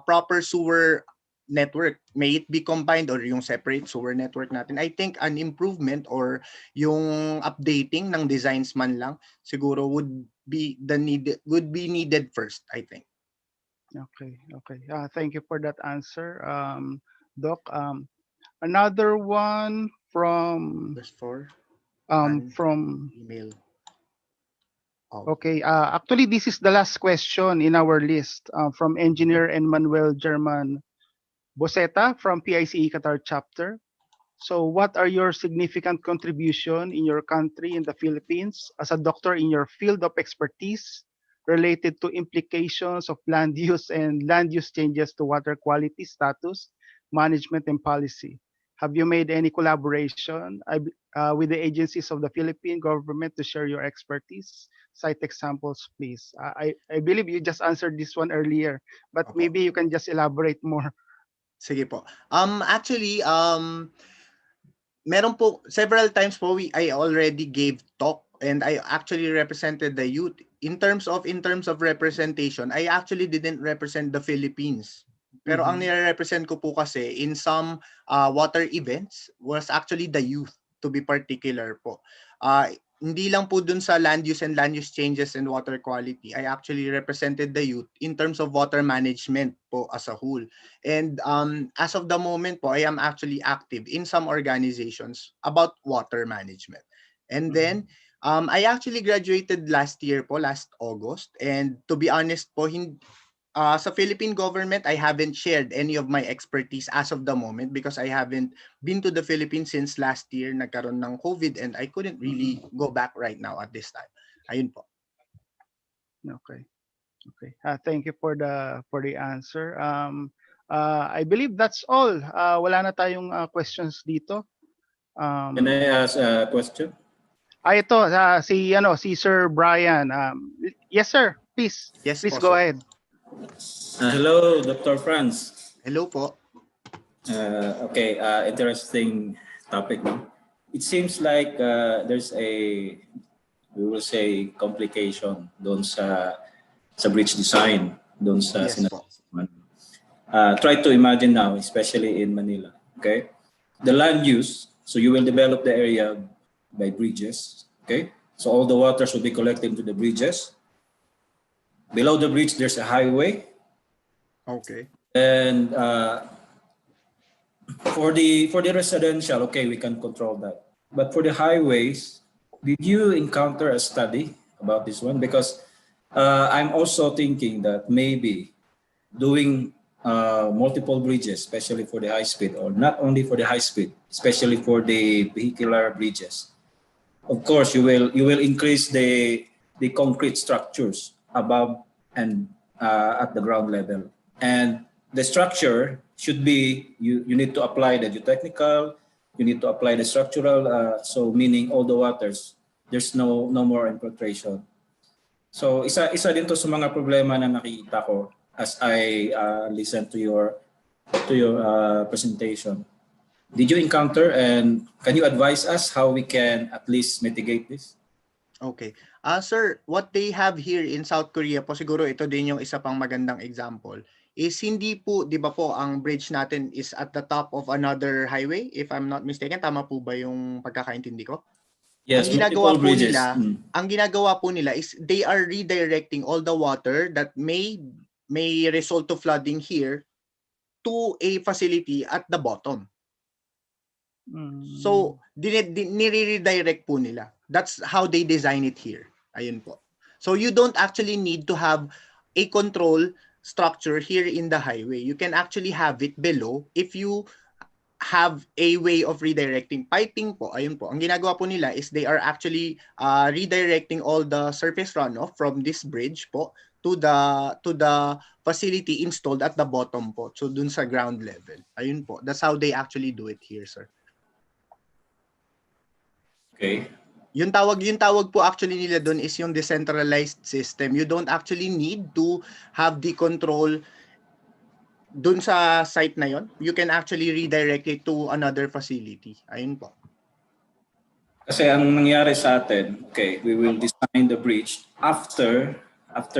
proper sewer network. May it be combined or yung separate sewer network natin. I think an improvement or yung updating ng designs man lang siguro would be needed first, I think. Okay. Thank you for that answer, Doc. Another one from Just for an from email. okay. Actually, this is the last question in our list from Engineer Emmanuel German Boseta from PICE Qatar chapter. So, what are your significant contribution in your country in the Philippines as a doctor in your field of expertise related to implications of land use and land use changes to water quality status, management, and policy? Have you made any collaboration with the agencies of the Philippine government to share your expertise? Cite examples, please. I believe you just answered this one earlier, but Opo. maybe you can just elaborate more. Sige po. Actually, meron po several times po I already gave talk and I actually represented the youth. In terms of representation, I actually didn't represent the Philippines. Pero ang nire-represent ko po kasi in some water events was actually the youth, to be particular po. Hindi lang po dun sa land use changes and water quality. I actually represented the youth in terms of water management po as a whole. And as of the moment po, I am actually active in some organizations about water management. And then, I actually graduated last year po, last August. And to be honest po, sa Philippine government, I haven't shared any of my expertise as of the moment because I haven't been to the Philippines since last year. Nagkaroon ng COVID and I couldn't really go back right now at this time. Ayun po. Okay. Thank you for the answer. I believe that's all. Wala na tayong questions dito. Can I ask a question? Ito si Sir Brian. Yes sir, please. Yes Please po, go sir. ahead. Hello, Dr. Franz. Hello po. Okay, interesting topic. No? It seems like there's we will say, complication doon sa bridge design, doon sa Yes po. try to imagine now, especially in Manila, okay? The land use, so you will develop the area by bridges, okay? So all the waters will be collected into the bridges. Below the bridge, there's a highway. Okay. And for the residential, okay, we can control that. But for the highways, did you encounter a study about this one? Because I'm also thinking that maybe doing multiple bridges, especially for the high speed, or not only for the high speed, especially for the vehicular bridges. Of course, you will increase the concrete structures above and at the ground level. And the structure should be, you need to apply the geotechnical, you need to apply the structural, so meaning all the waters, there's no more infiltration. So isa din to sa mga problema na nakikita ko as I listen to your presentation. Did you encounter and can you advise us how we can at least mitigate this? Okay. Sir, what they have here in South Korea po, siguro ito din yung isa pang magandang example, is hindi po, di ba po, ang bridge natin is at the top of another highway, if I'm not mistaken. Tama po ba yung pagkakaintindi ko? Yes, ang ginagawa po nila is they are redirecting all the water that may result to flooding here to a facility at the bottom. So, nire-redirect po nila. That's how they design it here. Ayun po. So, you don't actually need to have a control structure here in the highway. You can actually have it below if you have a way of redirecting. Piping po, ayun po. Ang ginagawa po nila is they are actually redirecting all the surface runoff from this bridge po to the facility installed at the bottom po. So, dun sa ground level. Ayun po. That's how they actually do it here, sir. Okay. Yung tawag po actually nila doon is yung decentralized system. You don't actually need to have the control doon sa site na yon. You can actually redirect it to another facility. Ayun po. Kasi ang nangyari sa atin, okay, we will design the bridge after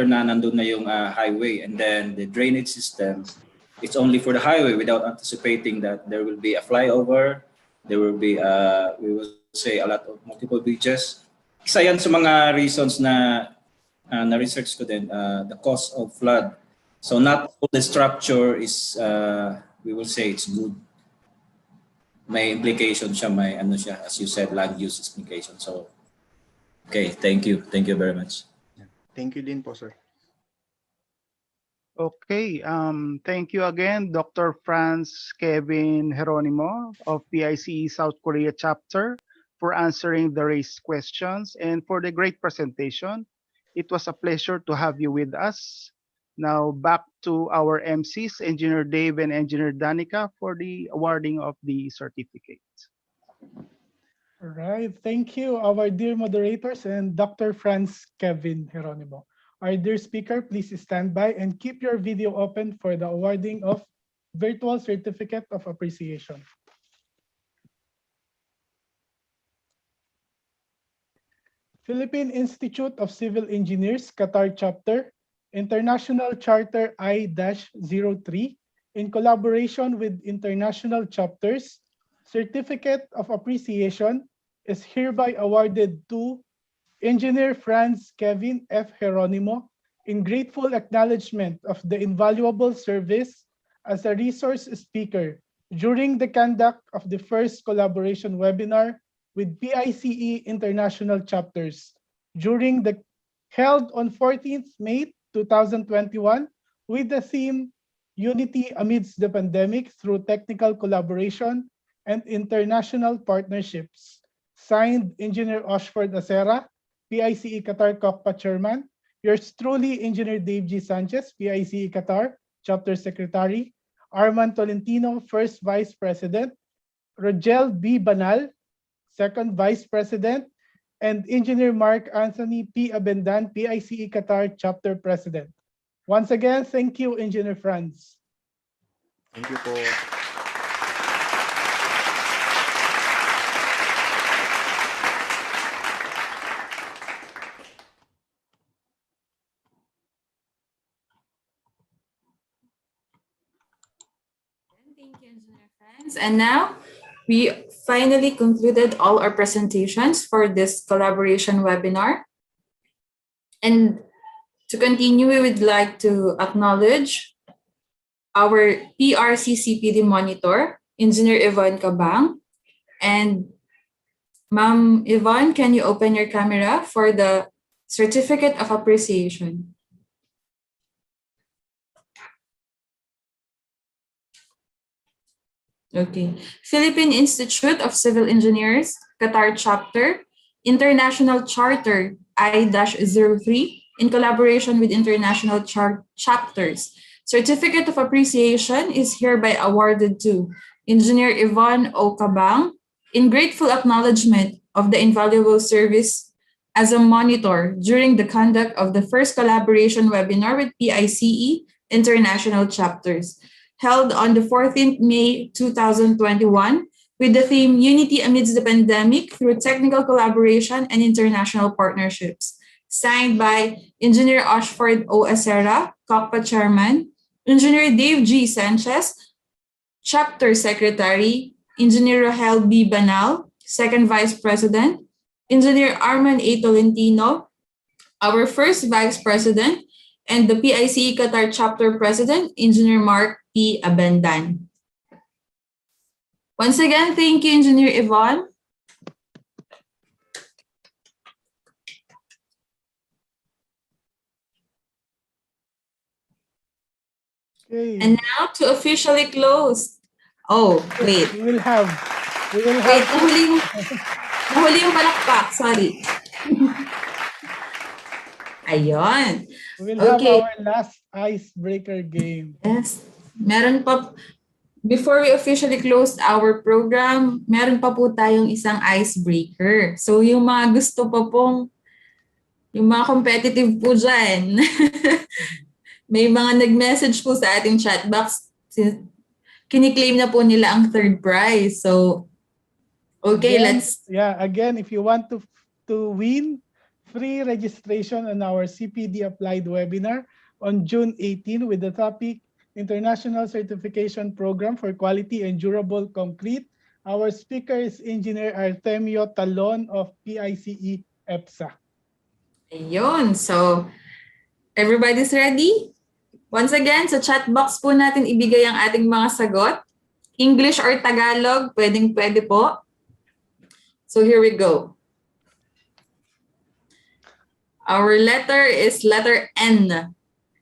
na nandun na yung highway, and then the drainage system, it's only for the highway without anticipating that there will be a flyover, there will be we will say a lot of multiple bridges. Isa yan sa mga reasons na na-research ko din, the cause of flood. So not all the structure is, we will say it's good. May implication siya, may ano siya, as you said, land use implication. So, okay, thank you. Thank you very much. Thank you din po, sir. Okay, thank you again, Dr. Franz Kevin Geronimo of PICE South Korea chapter for answering the raised questions and for the great presentation. It was a pleasure to have you with us. Now back to our MCs, Engineer Dave and Engineer Danica, for the awarding of the certificates. All right, thank you, our dear moderators and Dr. Franz Kevin Geronimo. Our dear speaker, please stand by and keep your video open for the awarding of virtual certificate of appreciation. Philippine Institute of Civil Engineers, Qatar Chapter, International Charter I-03, in collaboration with international chapters, Certificate of Appreciation is hereby awarded to Engineer Franz Kevin F. Geronimo in grateful acknowledgement of the invaluable service as a resource speaker during the conduct of the first collaboration webinar with PICE international chapters held on 14th May 2021 with the theme Unity Amidst the Pandemic Through Technical Collaboration and International Partnerships. Signed, Engineer Oshford Acera, PICE Qatar COCPA Chairman. Yours truly, Engineer Dave G. Sanchez, PICE Qatar Chapter Secretary. Arman Tolentino, First Vice President. Rogel B. Banal, Second Vice President. And Engineer Mark Anthony P. Abendan, PICE Qatar Chapter President. Once again, thank you, Engineer Franz. Thank you po. Thank you, Engineer Franz. And now, we finally concluded all our presentations for this collaboration webinar. And to continue, we would like to acknowledge our PRCCPD monitor, Engineer Yvonne Cabang. And Ma'am Yvonne, can you open your camera for the Certificate of Appreciation? Okay. Philippine Institute of Civil Engineers, Qatar Chapter, International Charter I-03, in collaboration with international chapters. Certificate of Appreciation is hereby awarded to Engineer Yvonne O. Cabang in grateful acknowledgement of the invaluable service as a monitor during the conduct of the first collaboration webinar with PICE international chapters, held on the 14th May 2021 with the theme Unity Amidst the Pandemic Through Technical Collaboration and International Partnerships. Signed by Engineer Oshford O. Acera, COCPA Chairman, Engineer Dave G. Sanchez, Chapter Secretary, Engineer Rahel B. Banal, Second Vice President, Engineer Arman A. Tolentino, our First Vice President, and the PICE Qatar Chapter President, Engineer Mark P. Abendan. Once again, thank you, Engineer Yvonne. Okay. And now to officially close. Oh, wait. We will have. Wait, nahuli yung palakpak. Sorry. Ayun. We will have Okay. our last icebreaker game. Yes. Meron pa Before we officially close our program, meron pa po tayong isang icebreaker. So yung mga gusto pa pong, yung mga competitive po dyan, may mga nag-message po sa ating chat box. Kiniklaim na po nila ang third prize. So, okay, Again, let's... Again, if you want to win free registration on our CPD Applied webinar on June 18 with the topic International Certification Program for Quality and Durable Concrete. Our speaker is Engineer Artemio Talon of PICE EPSA. Ayun. So, everybody's ready? Once again, sa chat box po natin ibigay ang ating mga sagot. English or Tagalog, pwedeng-pwede po. So, here we go. Our letter is letter N.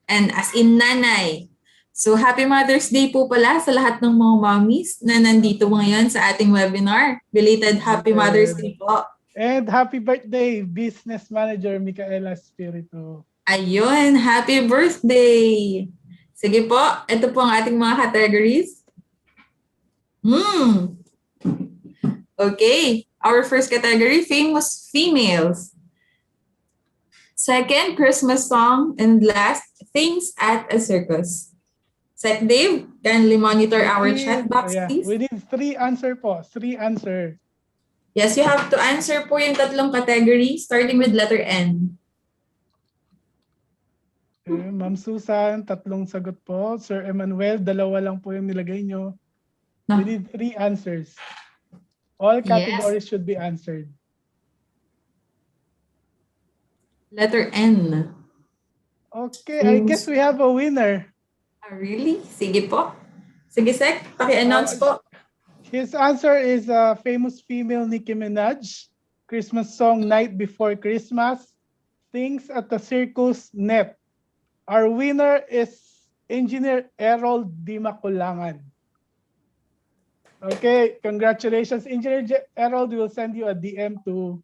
N as in nanay. So, Happy Mother's Day po pala sa lahat ng mga mommies na nandito ngayon sa ating webinar. Belated Happy Mother's Day po. And happy birthday, Business Manager Micaela Spiritu. Ayun, happy birthday! Sige po, ito po ang ating mga categories. Okay, our first category, famous females. Second, Christmas song. And last, things at a circus. Sec Dave, kindly monitor our chat box, please. We need 3 answer po. 3 answer. Yes, you have to answer po yung tatlong category, starting with letter N. Ma'am Susan, 3 sagot po. Sir Emmanuel, 2 lang po yung nilagay nyo. No. We need 3 answers. All categories should be answered. Letter N. Okay, I guess we have a winner. Really? Sige po. Sige, Sec, paki-announce po. His answer is famous female Nicki Minaj. Christmas song Night Before Christmas. Things at the Circus Net. Our winner is Engineer Errol Dimaculangan. Okay, congratulations. Engineer Errol, we will send you a DM to,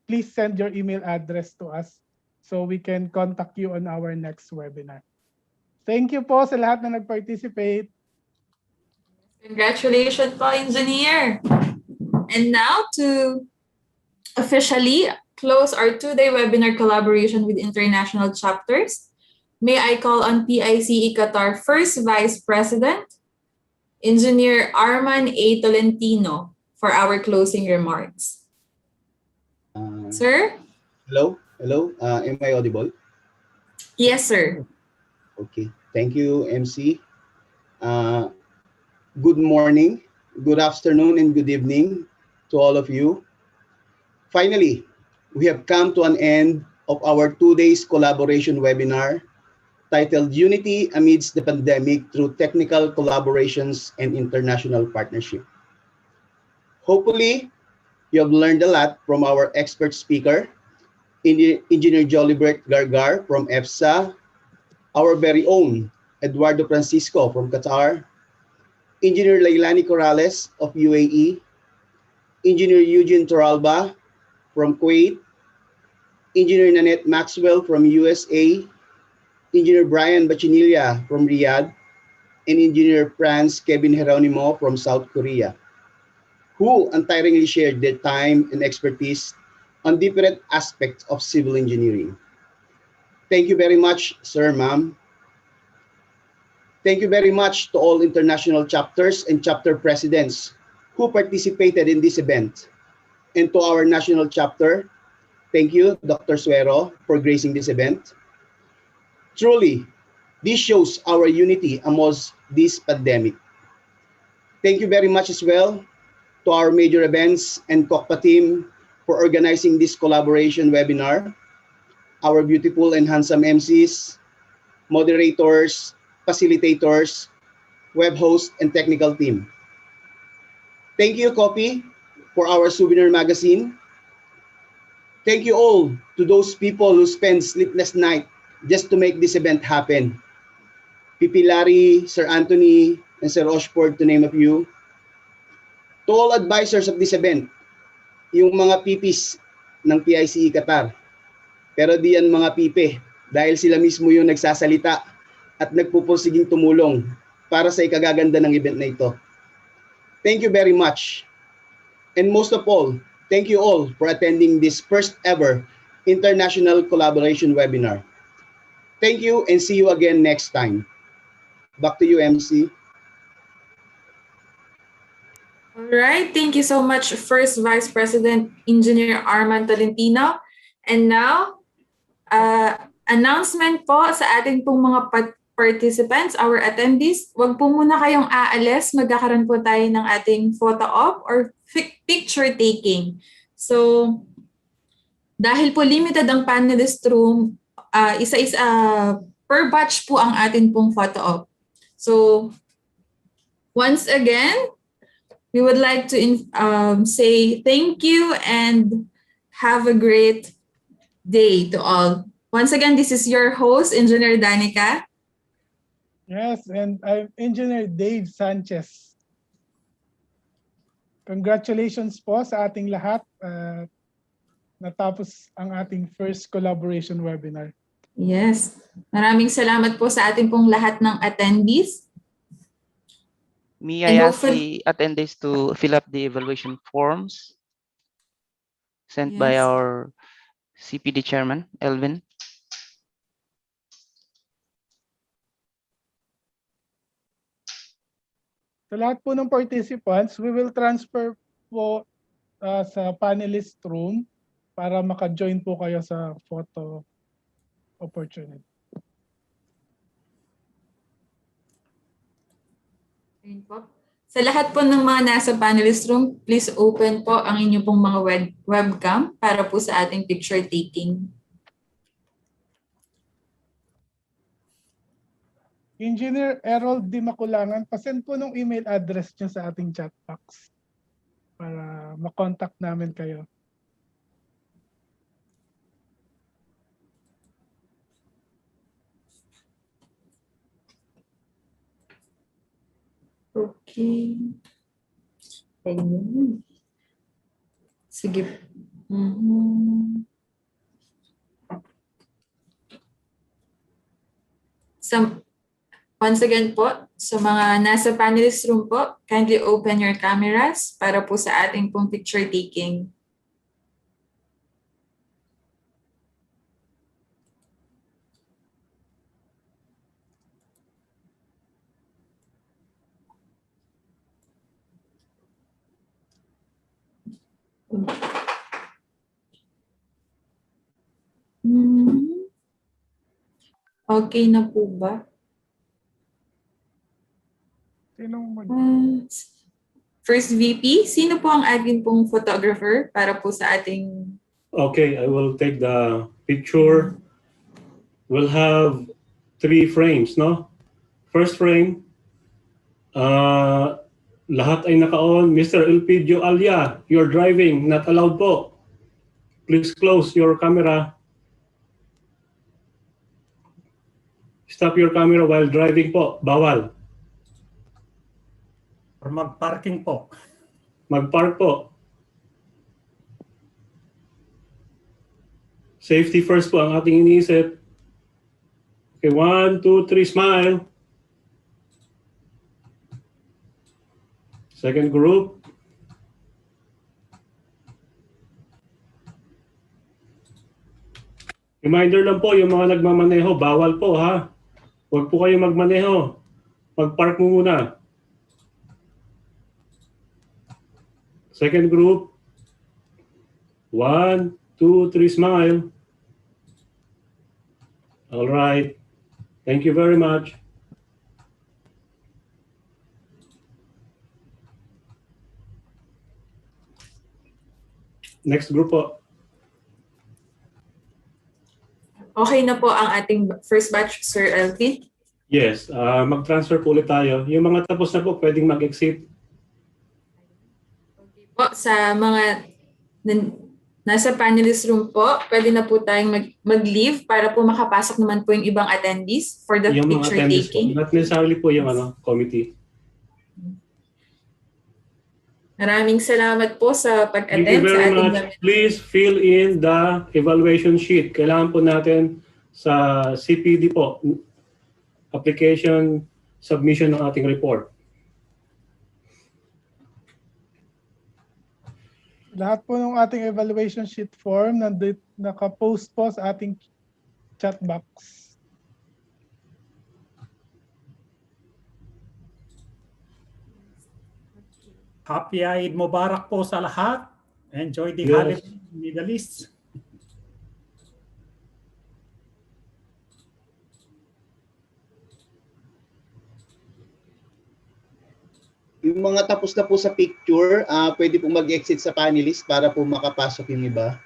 please send your email address to us so we can contact you on our next webinar. Thank you po sa lahat na nag-participate. Congratulations po, Engineer. And now to officially close our 2-day webinar collaboration with international chapters, may I call on PICE Qatar First Vice President, Engineer Arman A. Tolentino, for our closing remarks. Sir? Hello? Am I audible? Yes, sir. Okay. Thank you, MC. Good morning, good afternoon, and good evening to all of you. Finally, we have come to an end of our 2 days collaboration webinar titled Unity Amidst the Pandemic Through Technical Collaborations and International Partnership. Hopefully, you have learned a lot from our expert speaker, Engineer Jolibert Gargar from EFSA, our very own Eduardo Francisco from Qatar, Engineer Leilani Corrales of UAE, Engineer Eugene Toralba from Kuwait, Engineer Nanette Maxwell from USA, Engineer Brian Bachinilla from Riyadh, and Engineer Franz Kevin Geronimo from South Korea, who untiringly shared their time and expertise on different aspects of civil engineering. Thank you very much, sir, ma'am. Thank you very much to all international chapters and chapter presidents who participated in this event. And to our national chapter, thank you, Dr. Suero, for gracing this event. Truly, this shows our unity amongst this pandemic. Thank you very much as well to our major events and COCPA team for organizing this collaboration webinar, our beautiful and handsome MCs, moderators, facilitators, web host, and technical team. Thank you, Copy, for our souvenir magazine. Thank you all to those people who spend sleepless night just to make this event happen. Pipi Larry, Sir Anthony, and Sir Oshford, to name a few. To all advisors of this event, yung mga pipis ng PICE Qatar. Pero di yan mga pipe, dahil sila mismo yung nagsasalita at nagpupursiging tumulong para sa ikagaganda ng event na ito. Thank you very much. And most of all, thank you all for attending this first ever International Collaboration Webinar. Thank you and see you again next time. Back to you, MC. All right, thank you so much, First Vice President Engineer Arman Tolentino. And now, announcement po sa ating pong mga participants, our attendees. Huwag po muna kayong aalis. Magkakaroon po tayo ng ating photo op or picture taking. So, dahil po limited ang panelist room, isa-isa per batch po ang atin pong photo op. So, once again, we would like to say thank you and have a great day to all. Once again, this is your host, Engineer Danica. Yes, and I'm Engineer Dave Sanchez. Congratulations po sa ating lahat. Natapos ang ating first collaboration webinar. Yes. Maraming salamat po sa ating pong lahat ng attendees. May I ask the attendees to fill up the evaluation forms sent by our CPD chairman, Elvin? Sa lahat po ng participants, we will transfer po sa panelist room para maka-join po kayo sa photo opportunity. Ayun po. Sa lahat po ng mga nasa panelist room, please open po ang inyong pong mga webcam para po sa ating picture taking. Engineer Errol D. Makulangan, pasend po ng email address niyo sa ating chat box para makontakt namin kayo. Okay. Ayun. Sige. Once again po, sa mga nasa panelist room po, kindly open your cameras para po sa ating pong picture taking. Okay na po ba? First VP, sino po ang ating pong photographer para po sa ating... Okay, I will take the picture. We'll have 3 frames, no? First frame, lahat ay naka-on. Mr. Elpidio Alia, you're driving, not allowed po. Please close your camera. Stop your camera while driving po. Bawal. Or mag-parking po. Mag-park po. Safety first po ang ating iniisip. Okay, 1, 2, 3, smile. Second group. Reminder lang po, yung mga nagmamaneho, bawal po ha. Huwag po kayo magmaneho. Mag-park mo muna. Second group. 1, 2, 3, smile. All right. Thank you very much. Next group po. Okay na po ang ating first batch, Sir Elvin? Yes, mag-transfer po ulit tayo. Yung mga tapos na po, pwedeng mag-exit. Okay po, sa mga nasa panelist room po, pwede na po tayong mag-leave para po makapasok naman po yung ibang attendees for the Yung picture mga attendees taking. po, not necessarily po yung committee. Maraming salamat po sa Thank pag-attend you sa very ating much. Please fill in the evaluation sheet. Kailangan po natin sa CPD po, application submission ng ating report. Lahat po ng ating evaluation sheet form naka-post po sa ating chat box. Happy Eid Mubarak po sa lahat. Enjoy the Yes. holiday in Middle East. Yung mga tapos na po sa picture, pwede pong mag-exit sa panelist para po makapasok yung iba.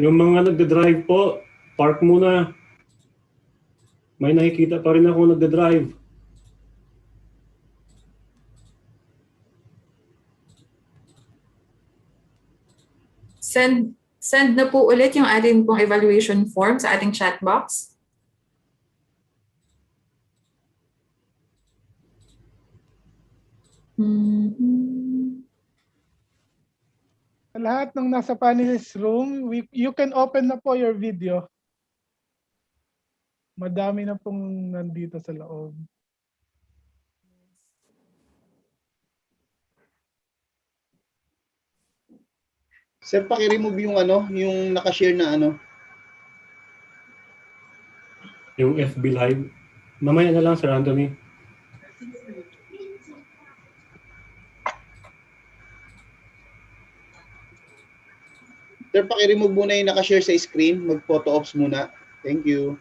Yung mga nagda-drive po, park muna. May nakikita pa rin ako nagda-drive. Send na po ulit yung ating pong evaluation form sa ating chat box. Sa lahat ng nasa panelist room, you can open na po your video. Madami na pong nandito sa loob. Sir, paki-remove yung yung naka-share na Yung FB Live. Mamaya na lang, Sir Anthony. Sir, paki-remove muna yung naka-share sa screen. Mag-photo ops muna. Thank you.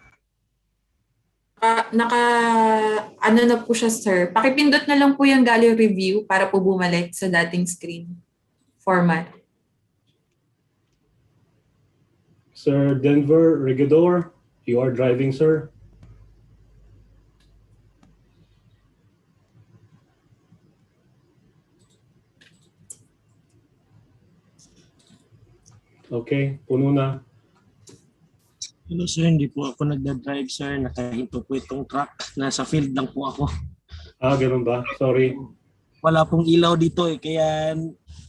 Ano na po siya, sir. Pakipindot na lang po yung gallery view para po bumalik sa dating screen format. Sir Denver Regidor, you are driving, sir. Okay, puno na. Hello sir, hindi po ako nagda-drive sir. Nakahinto po itong truck. Nasa field lang po ako. Ganun ba? Sorry. Wala pong ilaw dito kaya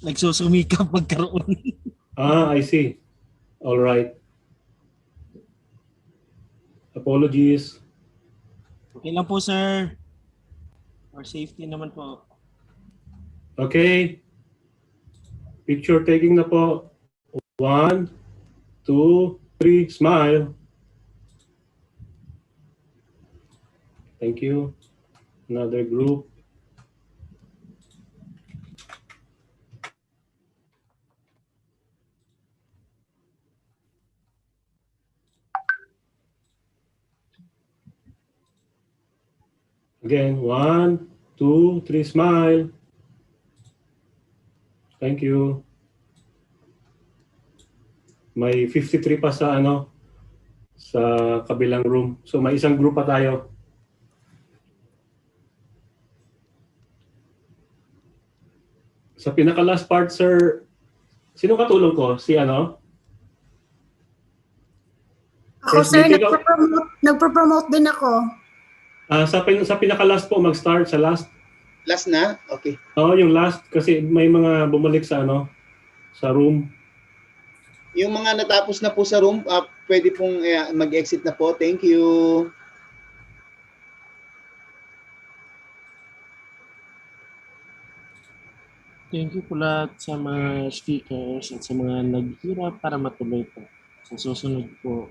nagsusumikap magkaroon. I see. All right. Apologies. Okay lang po sir. For safety naman po. Okay. Picture taking na po. 1, 2, 3, smile. Thank you. Another group. Again, 1, 2, 3, smile. Thank you. May 53 pa sa sa kabilang room. So may isang group pa tayo. Sa pinaka last part, sir, sino katulong ko? Si Ako sir, nagpo-promote din ako. Sa pinaka last po, mag-start sa last. Last na? Okay. Yung last kasi may mga bumalik sa sa room. Yung mga natapos na po sa room, pwede pong mag-exit na po. Thank you. Thank you po lahat sa mga speakers at sa mga naghirap para matuloy po. Sa susunod po.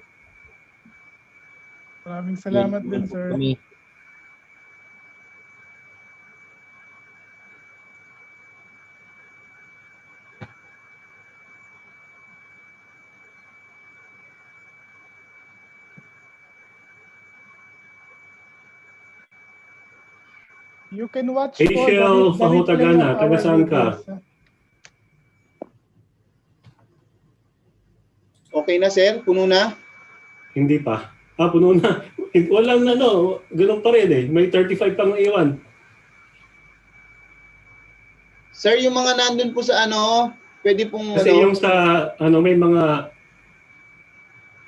Maraming salamat din, sir. You can watch Rachel Fahutagana, taga saan ka? Okay na, sir? Puno na? Hindi pa. Puno na. Walang ganun pa rin eh. May 35 pang iwan. Sir, yung mga nandun po sa pwede pong Kasi yung sa may mga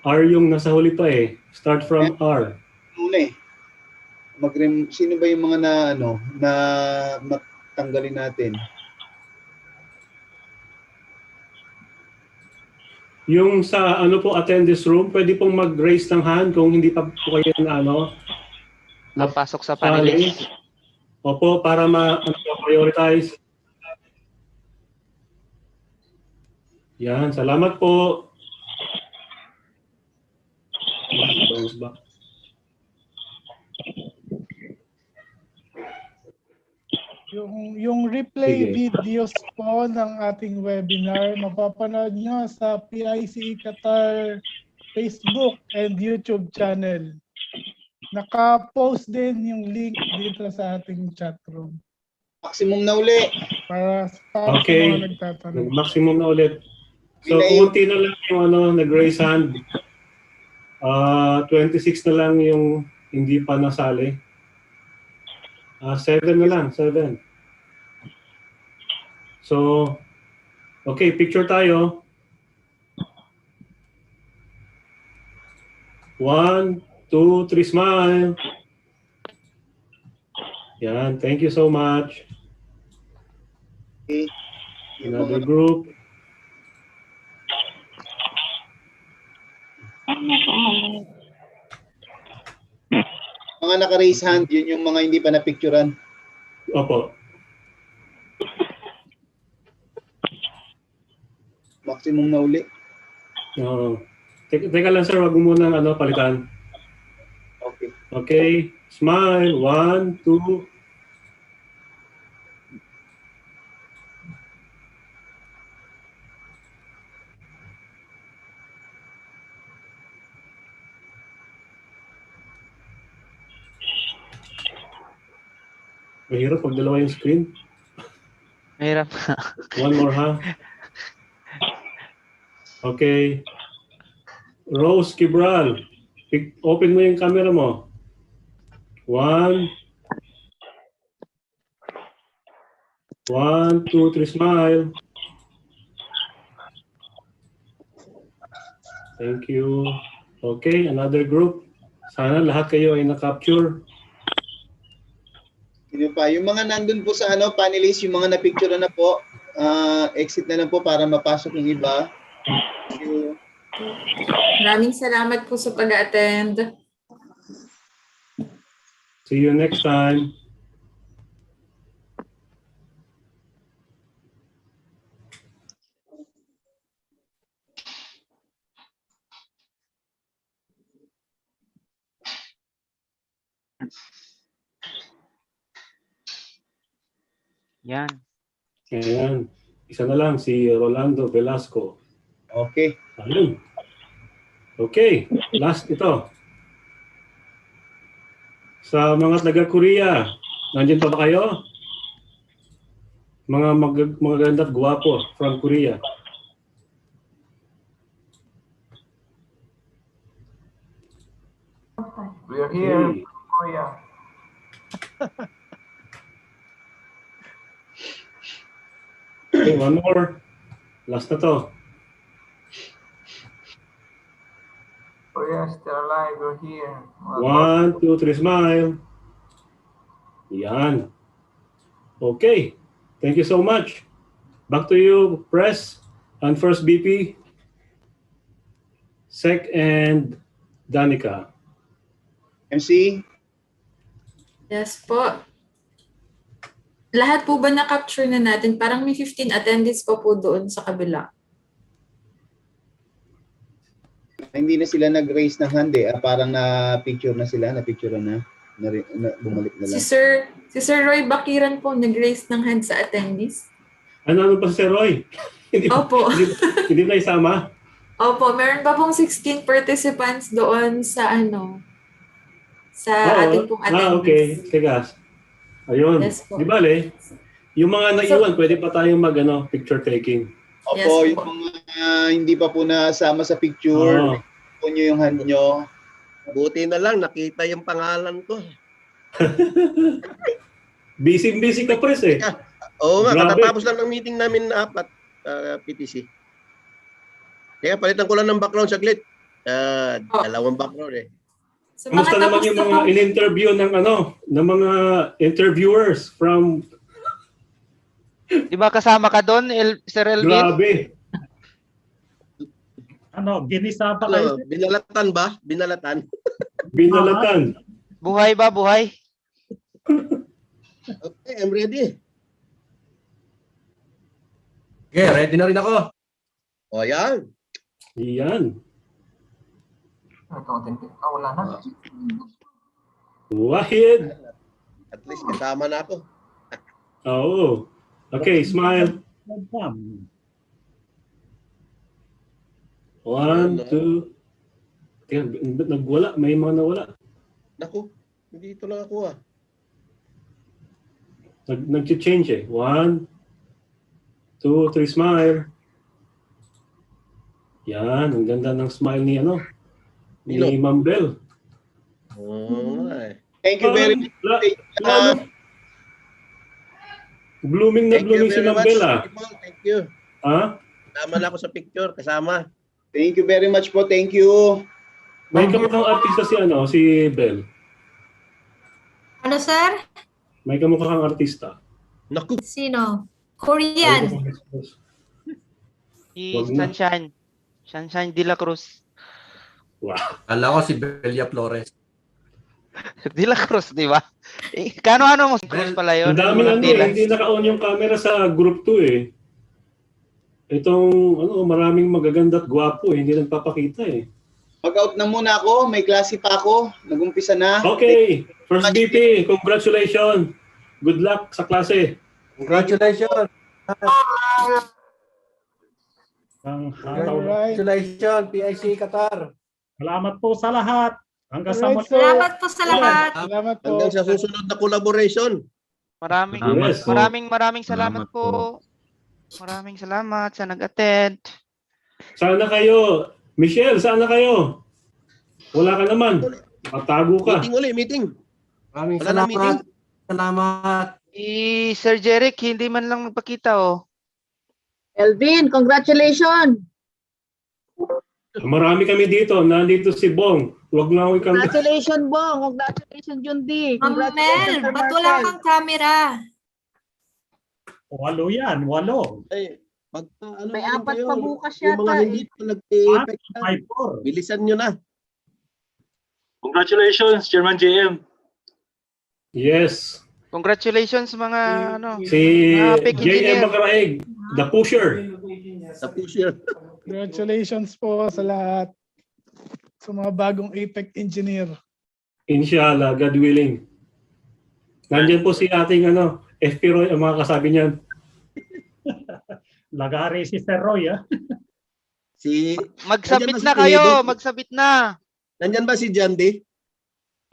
R yung nasa huli pa eh. Start from R. Muna eh. Sino ba yung mga na matanggalin natin? Yung sa ano po attendance room, pwede pong mag-raise ng hand kung hindi pa po kayo na Napasok sa panelist. Opo, para ma-prioritize. Yan, salamat po. Bounce back. Yung replay Sige. videos po ng ating webinar, mapapanood nyo sa PICE Qatar Facebook and YouTube channel. Naka-post din yung link dito sa ating chat room. Maximum na uli. Para Okay. sa mga nagtatanong. Maximum na ulit. So, kunti na lang yung nag-raise hand. 26 na lang yung hindi pa nasali. 7 na lang, 7. So, okay, picture tayo. 1, 2, 3, smile. Yan, thank you so much. Okay. Another group. Mga naka-raise hand, yun yung mga hindi pa na-picturean. Opo. Maximum na uli. Teka lang sir, wag mo munang palitan. Okay. Okay, smile. 1, 2. Mahirap pag dalawa yung screen. Mahirap. One more, ha? Okay. Rose Kibral, open mo yung camera mo. 1, 2, 3, smile. Thank you. Okay, another group. Sana lahat kayo ay na-capture. Sino pa? Yung mga nandun po sa panelists, yung mga na-picture na po, exit na lang po para mapasok yung iba. Thank you. Maraming salamat po sa pag-attend. See you next time. Yan. Ayan. Isa na lang, si Rolando Velasco. Okay. Ayun. Okay, last ito. Sa mga taga-Korea, nandiyan pa ba kayo? Mga magaganda at gwapo from Korea. We are here, Korea. Okay, one more. Last na to. Korea is still alive. We're here. 1, 2, 3, smile. Yan. Okay. Thank you so much. Back to you, Press, and First BP, Sec, and Danica. MC? Yes po. Lahat po ba na-capture na natin? Parang may 15 attendees pa po doon sa kabila. Hindi na sila nag-raise ng hand parang na-picture na sila, na-picture na bumalik na lang. Si Sir Roy Bakiran po nag-raise ng hand sa attendees. Ano pa si Roy? Opo. Hindi na isama? Opo, meron pa pong 16 participants doon sa sa ating pong attendees. Okay. Teka. Ayun. Yes po. Di bale, yung mga naiwan, pwede pa tayong picture taking. Opo, Yes, yung mga hindi pa po nasama sa picture, po nyo yung hand nyo. Buti na lang, nakita yung pangalan ko. Busy ka, Pres, eh. Oo nga, Grabe. katatapos lang ng meeting namin na 4, PTC. Kaya palitan ko lang ng background saglit. Dalawang background eh. Kamusta naman yung mga in-interview ng mga interviewers from... Di ba kasama ka doon, Sir Elvin? Grabe. Ano, ginisa ba kayo? Ano, binalatan ba? Binalatan? Binalatan. Buhay ba? Buhay? Okay, I'm ready. Okay, ready na rin ako. O, yan. Yan. Wala na. Wahid. At least kasama na ako. Oo. Okay, smile. 1, 2. Tingnan, nagwala. May mga nawala. Naku, hindi ito lang ako ah. Nag-change eh. 1, 2, 3, smile. Yan, ang ganda ng smile ni ano. Ni Ma'am Bell. Thank you very much. Blooming na blooming si Ma'am Bell ah. Thank you. Ha? Kasama na ako sa picture, kasama. Thank you very much po. Thank you. May kamukhang artista si ano, si Bell. Ano, sir? May kamukhang artista. Naku. Sino? Korean. Si Sunshine. Sunshine de la Cruz. Wow. Kala ko si Belia Flores. De la Cruz, di ba? Kano-ano mo? Cruz pala yun. Ang dami na hindi naka-on yung camera sa group 2 eh. Itong ano, maraming magaganda at gwapo hindi nagpapakita eh. Mag-out na muna ako. May klase pa ako. Nag-umpisa na. Okay. First VP, congratulations. Good luck sa klase. Congratulations. Congratulations, PICE Qatar. Salamat po sa lahat. Hanggang sa Alright, muli. Salamat po sa lahat. Salamat po. Hanggang sa susunod na collaboration. Maraming salamat po. Maraming salamat sa nag-attend. Sana kayo. Michelle, sana kayo. Wala ka naman. Matago ka. Meeting uli, meeting. Maraming Wala na meeting. Salamat. Sir Jeric, hindi man lang nagpakita oh. Elvin, congratulations. Marami kami dito. Nandito si Bong. Huwag na ako Congratulations, Bong. Congratulations, Jundi. Mel, ba't wala kang camera? 8 yan, 8. Ay, ano May naman 4 kayo? pa bukas Yung mga yata hindi pa nag-effect na. 5-4. Bilisan nyo na. Congratulations, Chairman JM. Yes. Congratulations mga ano. Si PIC JM engineer. Magaraeg, the pusher. Sa pusher. Congratulations po sa lahat. Sa mga bagong APEC engineer. Inshallah, God willing. Nandiyan po si ating ano, FP Roy, ang mga kasabi niyan. Lagari si Sir Roy, ah. Magsabit na kayo, magsabit na. Nandyan ba si Jandy?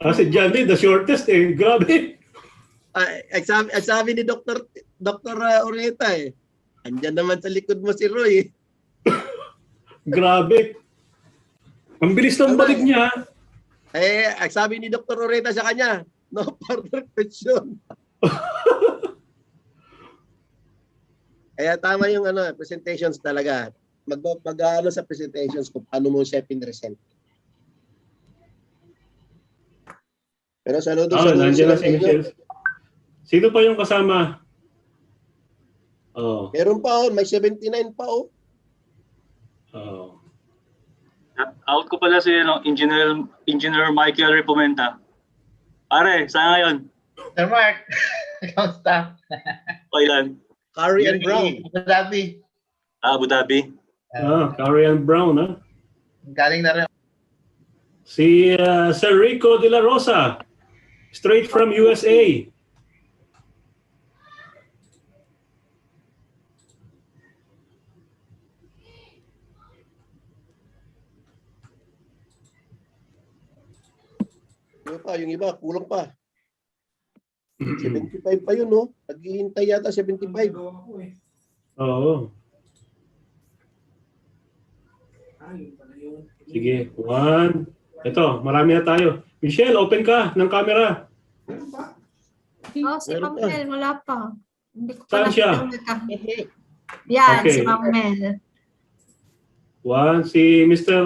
Si Jandy, the shortest eh. Grabe. Sabi ni Dr. Oreta eh. Andyan naman sa likod mo si Roy. Grabe. Ang bilis ng balik niya. Sabi ni Dr. Oreta sa kanya, no further question. Kaya tama yung presentations talaga. Mag-ano sa presentations kung paano mo siya pinresent. Pero saludo nandiyan na si Michelle. Sino pa yung kasama? Oh. Meron pa may 79 pa oh. Oh. Out ko pala si Engineer Michael Repumenta. Pare, saan ngayon? Sir Mark, kamusta? Okay lang. Curry and Brown. Abu Dhabi. Abu Dhabi. Curry and Brown, ha? Galing na rin. Si Sir Rico de la Rosa, straight from USA. Yung iba, kulang pa. 75 pa yun, no? Naghihintay yata 75. Oo. Sige, 1. Ito, marami na tayo. Michelle, open ka ng camera. Si Mel, wala pa. Hindi ko Saan siya? Yan, Okay. si Mel. 1, si Mr.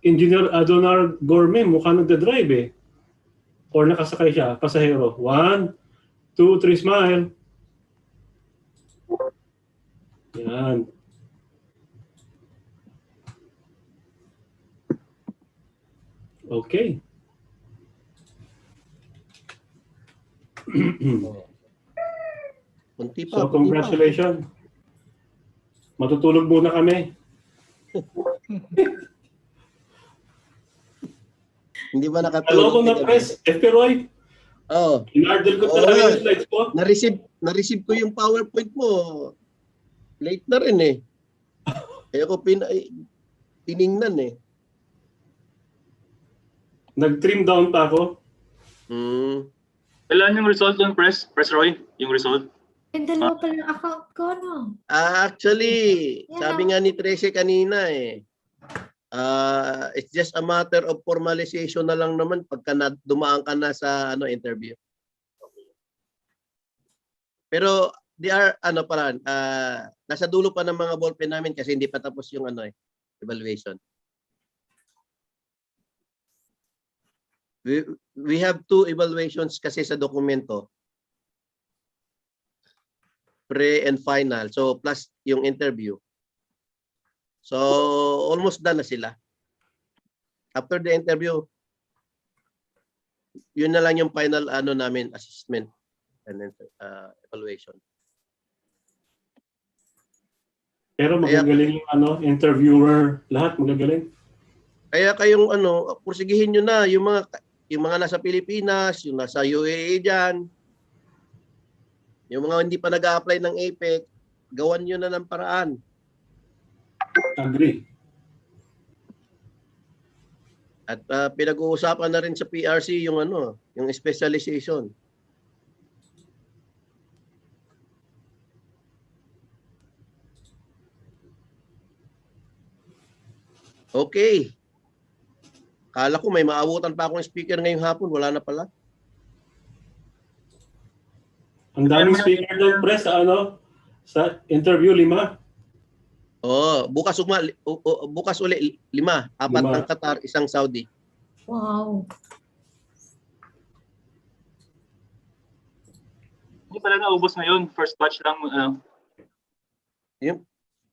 Engineer Adonar Gourmet, mukhang nagda-drive eh. Or nakasakay siya, pasahero. 1, 2, 3, smile. Yan. Okay. Kunti pa, So, kunti pa. congratulations. Matutulog muna kami. Hindi ba Hello nakatulog? ko na press, FP Roy. Oo. Inardel ko talaga yung slides ko. Na-receive ko yung PowerPoint mo. Late na rin eh. Kaya ko tiningnan eh. Nag-trim down pa ako. Kailan yung result doon, Press Roy? Yung result? Dalawa pa lang account ko, no? Actually, sabi nga ni Tracy kanina eh, it's just a matter of formalization na lang naman pagka dumaan ka na sa interview. Pero they are nasa dulo pa ng mga ballpen namin kasi hindi pa tapos yung evaluation. We have 2 evaluations kasi sa dokumento. Pre and final. So plus yung interview. So almost done na sila. After the interview, yun na lang yung final namin assessment and then evaluation. Pero magagaling yung interviewer, lahat magagaling. Kaya kayong pursigihin niyo na yung mga nasa Pilipinas, yung nasa UAE diyan. Yung mga hindi pa nag-a-apply ng APEC, gawan nyo na ng paraan. Agree. At pinag-uusapan na rin sa PRC yung yung specialization. Okay. Kala ko may maabutan pa akong speaker ngayong hapon, wala na pala. Ang daming speaker doon, press, sa interview, 5. Bukas uli 5, 4 ng Qatar, 1 Saudi. Wow. Hindi pala naubos ngayon. First batch lang. Yun.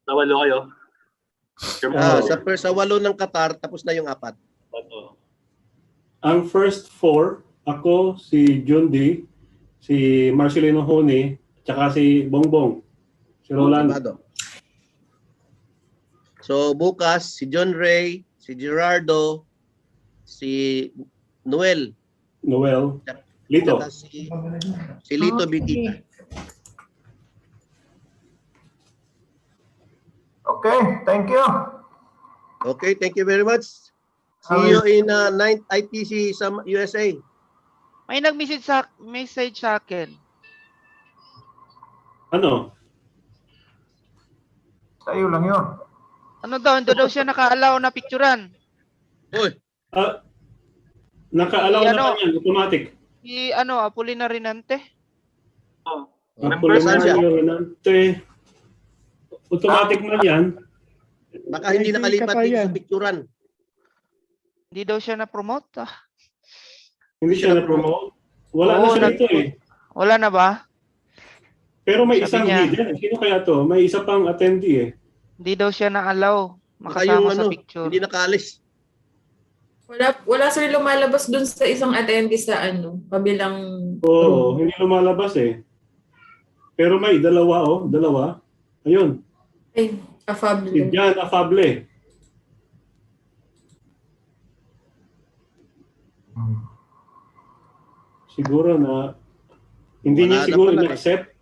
Sa 8 kayo. Sa 8 ng Qatar, tapos na yung 4. Ang first 4, ako, si Jundi, si Marcelino Hone, tsaka si Bongbong, si Rolando. So bukas, si John Ray, si Gerardo, si Noel, Lito. Si Lito Bitita. Okay, thank you. Okay, thank you very much. See you in 9th ITC sa USA. May nag-message sa akin. Ano? Sa'yo lang yun. Ano daw, hindi daw siya naka-allow na picturean. Uy. Naka-allow na yan, automatic. Si Apolina Rinante. Apolina Rinante. Automatic man yan. Baka hindi nakalipat dito sa picturean. Hindi daw siya na-promote. Hindi siya na-promote? Wala na siya dito eh. Wala na ba? Pero may isang hidden. Sino kaya to? May isa pang attendee eh. Hindi daw siya na-allow makasama sa picture. Hindi nakaalis. Wala sir lumalabas dun sa isang attendee sa kabilang Oo, hindi lumalabas eh. Pero may dalawa. Ayun. Ay, Afable. Si Jan Afable. Siguro na hindi niya siguro in-accept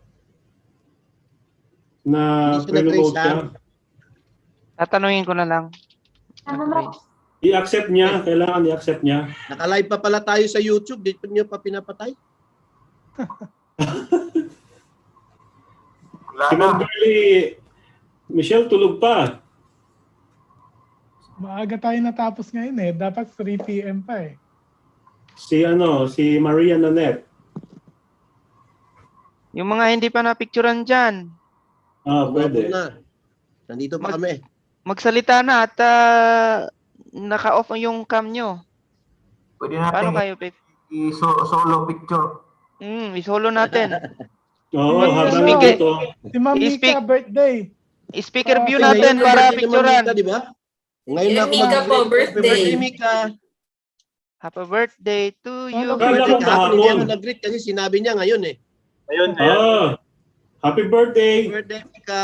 na pre-remote siya. Tatanungin ko na lang. I-accept niya, kailangan i-accept niya. Naka-live pa pala tayo sa YouTube, di niyo pa pinapatay? Si Ma'am Burley, Michelle tulog pa. Maaga tayo natapos ngayon eh. Dapat 3 p.m. pa eh. Si Maria Nanette. Yung mga hindi pa na-picturean dyan. Pwede. Nandito pa kami. Magsalita na at naka-off yung cam nyo. Pwede natin Paano kayo, Pep? I-solo picture. I-solo natin. Oo, habang ito. Si Ma'am Mika birthday. Speaker view natin para picturean. Di ba? Ngayon na ako Mika po, birthday. Mika. Happy birthday to you. Happy Kala ko Kahapon hindi kahapon. ako nag-greet kasi sinabi niya ngayon eh. Ayun, Happy birthday. Happy birthday ka.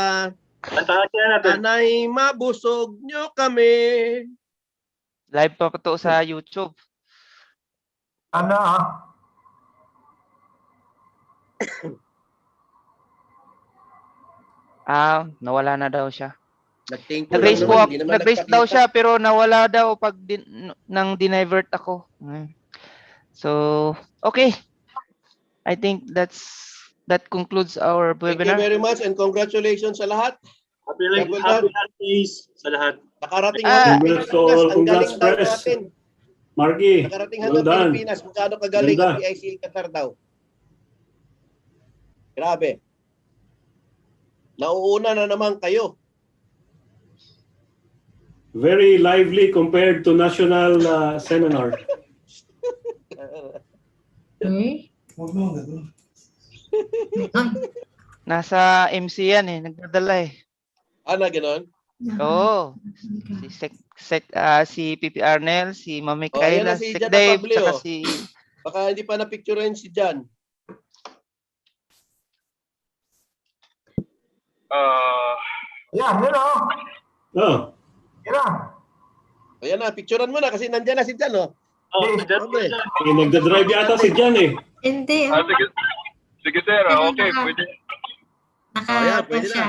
Kantahan kaya natin. Sana'y mabusog nyo kami. Live pa po to sa YouTube. Ano? Nawala na daw siya. Nag-thank you lang Nag-raise po naman, ako, hindi naman nag-raise daw nagpakita. siya pero nawala daw pag nang dinivert ako. So, okay. I think that concludes our Thank you webinar. very much and congratulations sa lahat. Happy Well done. holidays sa lahat. Nakarating hanggang Congrats to Pilipinas. all. Ang Congrats, galing daw press. natin. Marky, Nakarating well hanggang done. Pilipinas. Magkano kagaling Ganda. ang PICE Qatar daw. Grabe. Nauuna na naman kayo. Very lively compared to national seminar. Nasa MC yan eh, nagdadala eh. Ana, ganon? Oo. Si PP Arnel, si Mami O, ayan na Kayla, si si Jan Dave, Apablio. saka si... Baka hindi pa na-picturean si Jan. Yan, yun o. Oh. Yan na. Ayan na, picturean mo na kasi nandyan na si Jan, oh. Nagdadrive yata si Jan eh. Hindi. Sige sir, okay. Pwede. Ayan, pwede na.